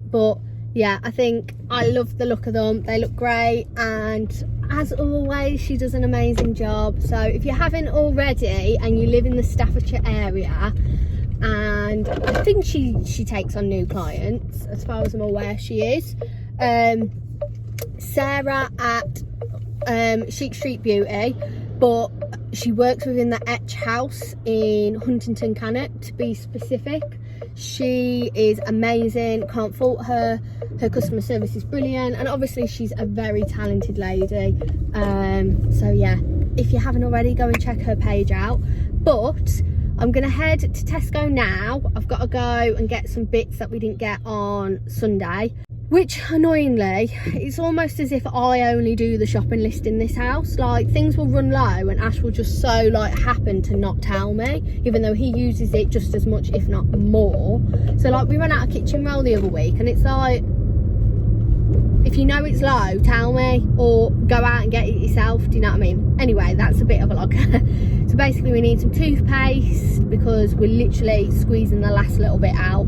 But yeah, I think I love the look of them. They look great, and as always, she does an amazing job. So if you haven't already and you live in the Staffordshire area, and I think she takes on new clients, as far as I'm aware she is. Sarah at Chic Street Beauty, but she works within the Etch House in Huntington Cannock, to be specific. She is amazing, can't fault her. Her customer service is brilliant, and obviously she's a very talented lady. So yeah, if you haven't already, go and check her page out. But I'm gonna head to Tesco now. I've got to go and get some bits that we didn't get on Sunday, which annoyingly, it's almost as if I only do the shopping list in this house. Like, things will run low and Ash will just so like happen to not tell me, even though he uses it just as much, if not more. So like, we ran out of kitchen roll the other week, and it's like, if you know it's low, tell me, or go out and get it yourself. Do you know what I mean? Anyway, that's a bit of a log. So basically we need some toothpaste, because we're literally squeezing the last little bit out.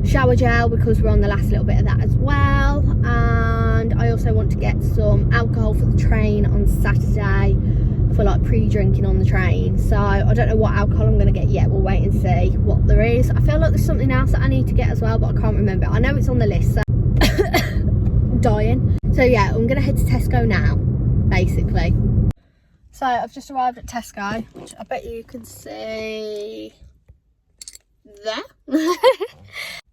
Shower gel, because we're on the last little bit of that as well. And I also want to get some alcohol for the train on Saturday, for like pre-drinking on the train. So I don't know what alcohol I'm going to get yet. We'll wait and see what there is. I feel like there's something else that I need to get as well, but I can't remember. I know it's on the list, so dying. So yeah, I'm going to head to Tesco now, basically. So I've just arrived at Tesco, which I bet you can see there.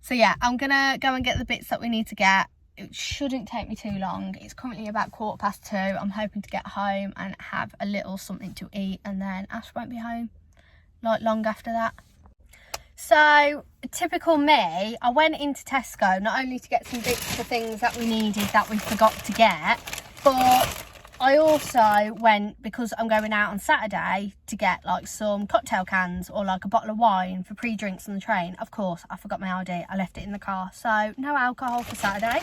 So yeah, I'm gonna go and get the bits that we need to get. It shouldn't take me too long. It's currently about 2:15. I'm hoping to get home and have a little something to eat, and then Ash won't be home like long after that. So typical me, I went into Tesco not only to get some bits for things that we needed that we forgot to get, but I also went, because I'm going out on Saturday, to get like some cocktail cans or like a bottle of wine for pre-drinks on the train. Of course, I forgot my ID. I left it in the car. So no alcohol for Saturday.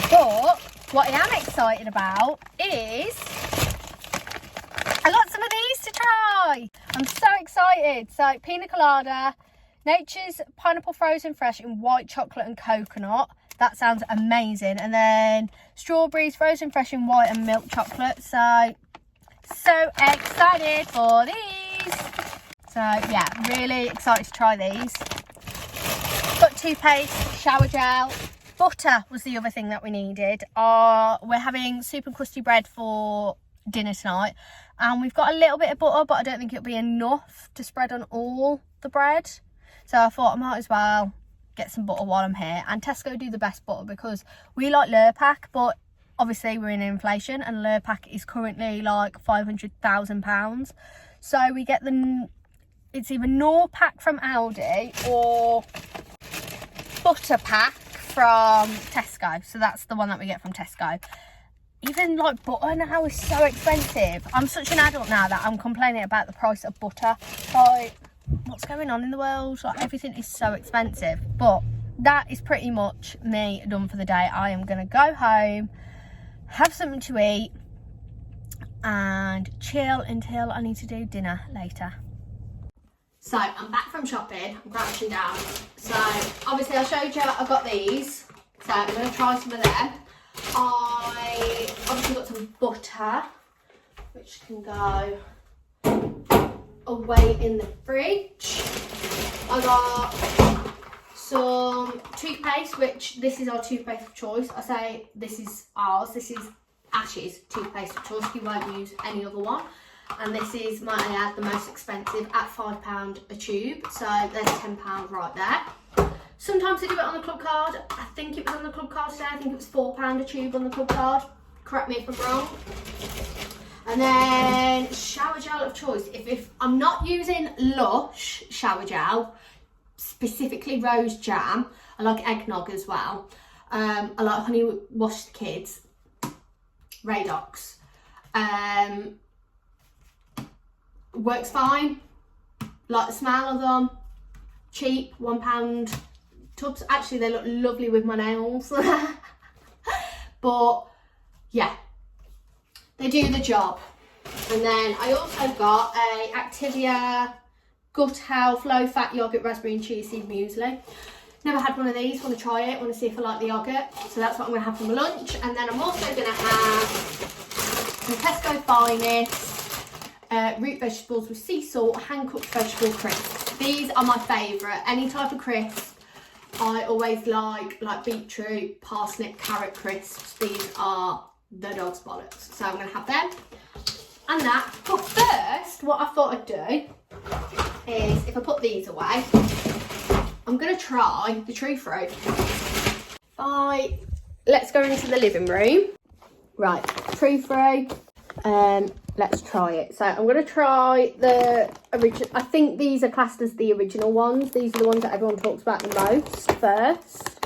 But what I am excited about is I got some of these to try. I'm so excited. So pina colada, Nature's pineapple frozen fresh in white chocolate and coconut. That sounds amazing. And then strawberries frozen fresh in white and milk chocolate. So excited for these. So yeah, really excited to try these. Got toothpaste, shower gel, butter was the other thing that we needed. We're having soup and crusty bread for dinner tonight, and we've got a little bit of butter, but I don't think it'll be enough to spread on all the bread. So I thought I might as well get some butter while I'm here. And Tesco do the best butter, because we like Lurpak, but obviously we're in inflation, and Lurpak is currently like £500,000. So we get it's either Norpak from Aldi or butter pack from Tesco. So that's the one that we get from Tesco. Even like butter now is so expensive. I'm such an adult now that I'm complaining about the price of butter. Like, what's going on in the world? Like, everything is so expensive. But that is pretty much me done for the day. I am going to go home, have something to eat, and chill until I need to do dinner later. So I'm back from shopping, I'm crouching down. So obviously I showed you I got these, so I'm going to try some of them. I obviously got some butter, which can go away in the fridge. I got some toothpaste, which this is our toothpaste of choice. I say this is ours, this is Ash's toothpaste of choice, you won't use any other one. And this is, might I add, the most expensive at £5 a tube, so there's £10 right there. Sometimes they do it on the club card. I think it was on the club card today, I think it was £4 a tube on the club card, correct me if I'm wrong. And then shower gel of choice. If I'm not using Lush shower gel, specifically rose jam, I like eggnog as well. I like honey wash kids, Radox. Works fine. Like the smell of them. Cheap, £1 tubs. Actually, they look lovely with my nails. But yeah, they do the job. And then I also got a Activia Gut Health Low Fat Yogurt Raspberry and Chia Seed Muesli. Never had one of these, want to try it, want to see if I like the yogurt. So that's what I'm going to have for my lunch. And then I'm also going to have some Tesco Finest root vegetables with sea salt, hand cooked vegetable crisps. These are my favourite. Any type of crisp I always like beetroot, parsnip, carrot crisps. These are the dog's bollocks. So I'm going to have them and that. But first, what I thought I'd do is, if I put these away, I'm going to try the tree fruit. Let's go into the living room. Right, tree fruit. Let's try it. So I'm going to try the original. I think these are classed as the original ones. These are the ones that everyone talks about the most first.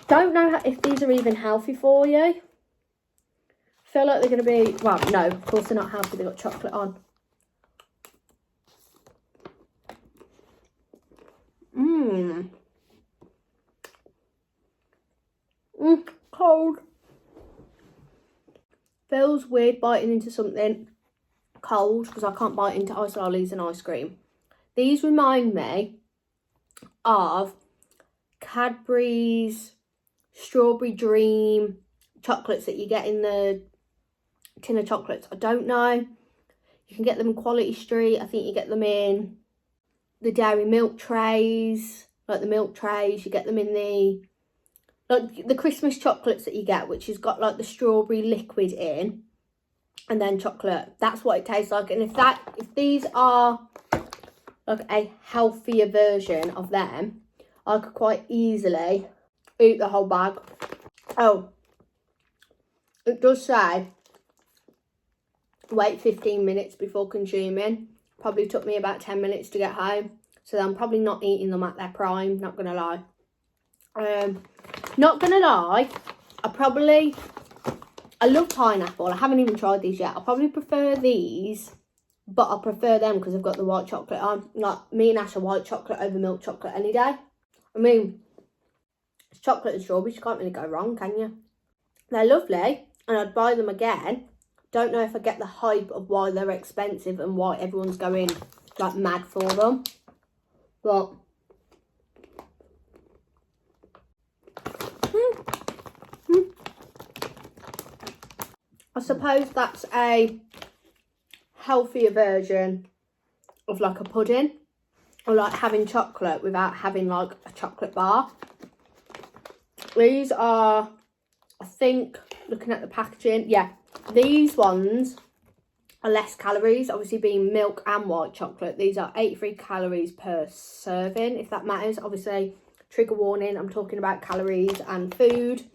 Don't know if these are even healthy for you. I feel like they're going to be, well, no, of course they're not healthy. They've got chocolate on. Cold. Feels weird biting into something cold because I can't bite into ice lollies and ice cream. These remind me of Cadbury's Strawberry Dream chocolates that you get in the tin of chocolates. I don't know. You can get them in Quality Street. I think you get them in the dairy milk trays, like the milk trays. You get them in the Christmas chocolates that you get, which has got like the strawberry liquid in and then chocolate. That's what it tastes like. And if these are like a healthier version of them, I could quite easily eat the whole bag. Oh, it does say wait 15 minutes before consuming. Probably took me about 10 minutes to get home, so I'm probably not eating them at their prime, not gonna lie. Not gonna lie, I love pineapple. I haven't even tried these yet. I probably prefer these, but I prefer them because I've got the white chocolate on. Like, me and Ash are white chocolate over milk chocolate any day. I mean, it's chocolate and strawberries, you can't really go wrong, can you? They're lovely, and I'd buy them again. Don't know if I get the hype of why they're expensive and why everyone's going like mad for them, but I suppose that's a healthier version of like a pudding, or like having chocolate without having like a chocolate bar. These are, I think, looking at the packaging, yeah, these ones are less calories, obviously being milk and white chocolate. These are 83 calories per serving, if that matters. Obviously, trigger warning, I'm talking about calories and food.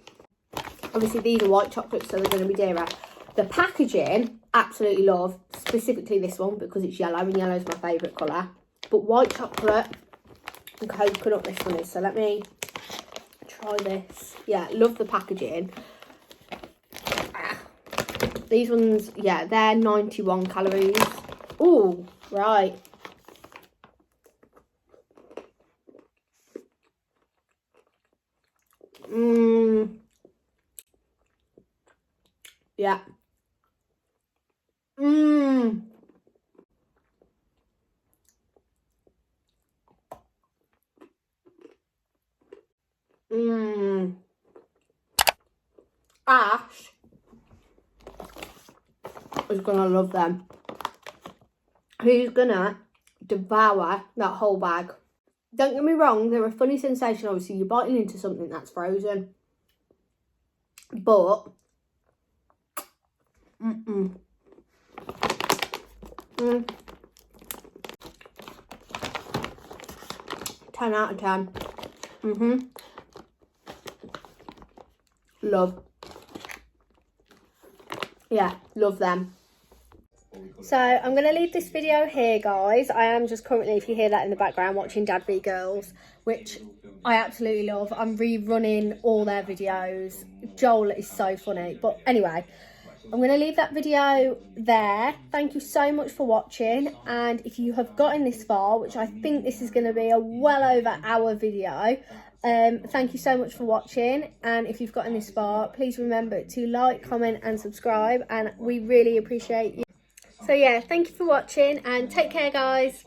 Obviously, these are white chocolates, so they're going to be dearer. The packaging, absolutely love, specifically this one because it's yellow, and yellow is my favourite colour. But white chocolate and coconut this one is, so let me try this. Yeah, love the packaging. These ones, yeah, they're 91 calories. Oh, right. Yeah. Mmm. Mmm. Ash is gonna love them. He's gonna devour that whole bag. Don't get me wrong, they're a funny sensation. Obviously, you're biting into something that's frozen. But, 10 out of 10. Love. Yeah, love them. So I'm going to leave this video here, guys. I am just currently, if you hear that in the background, watching Dad v Girls, which I absolutely love. I'm rerunning all their videos. Joel is so funny. But anyway, I'm going to leave that video there. Thank you so much for watching. And if you have gotten this far, which I think this is going to be a well over hour video, thank you so much for watching. And if you've gotten this far, please remember to like, comment and subscribe. And we really appreciate you. So yeah, thank you for watching and take care, guys.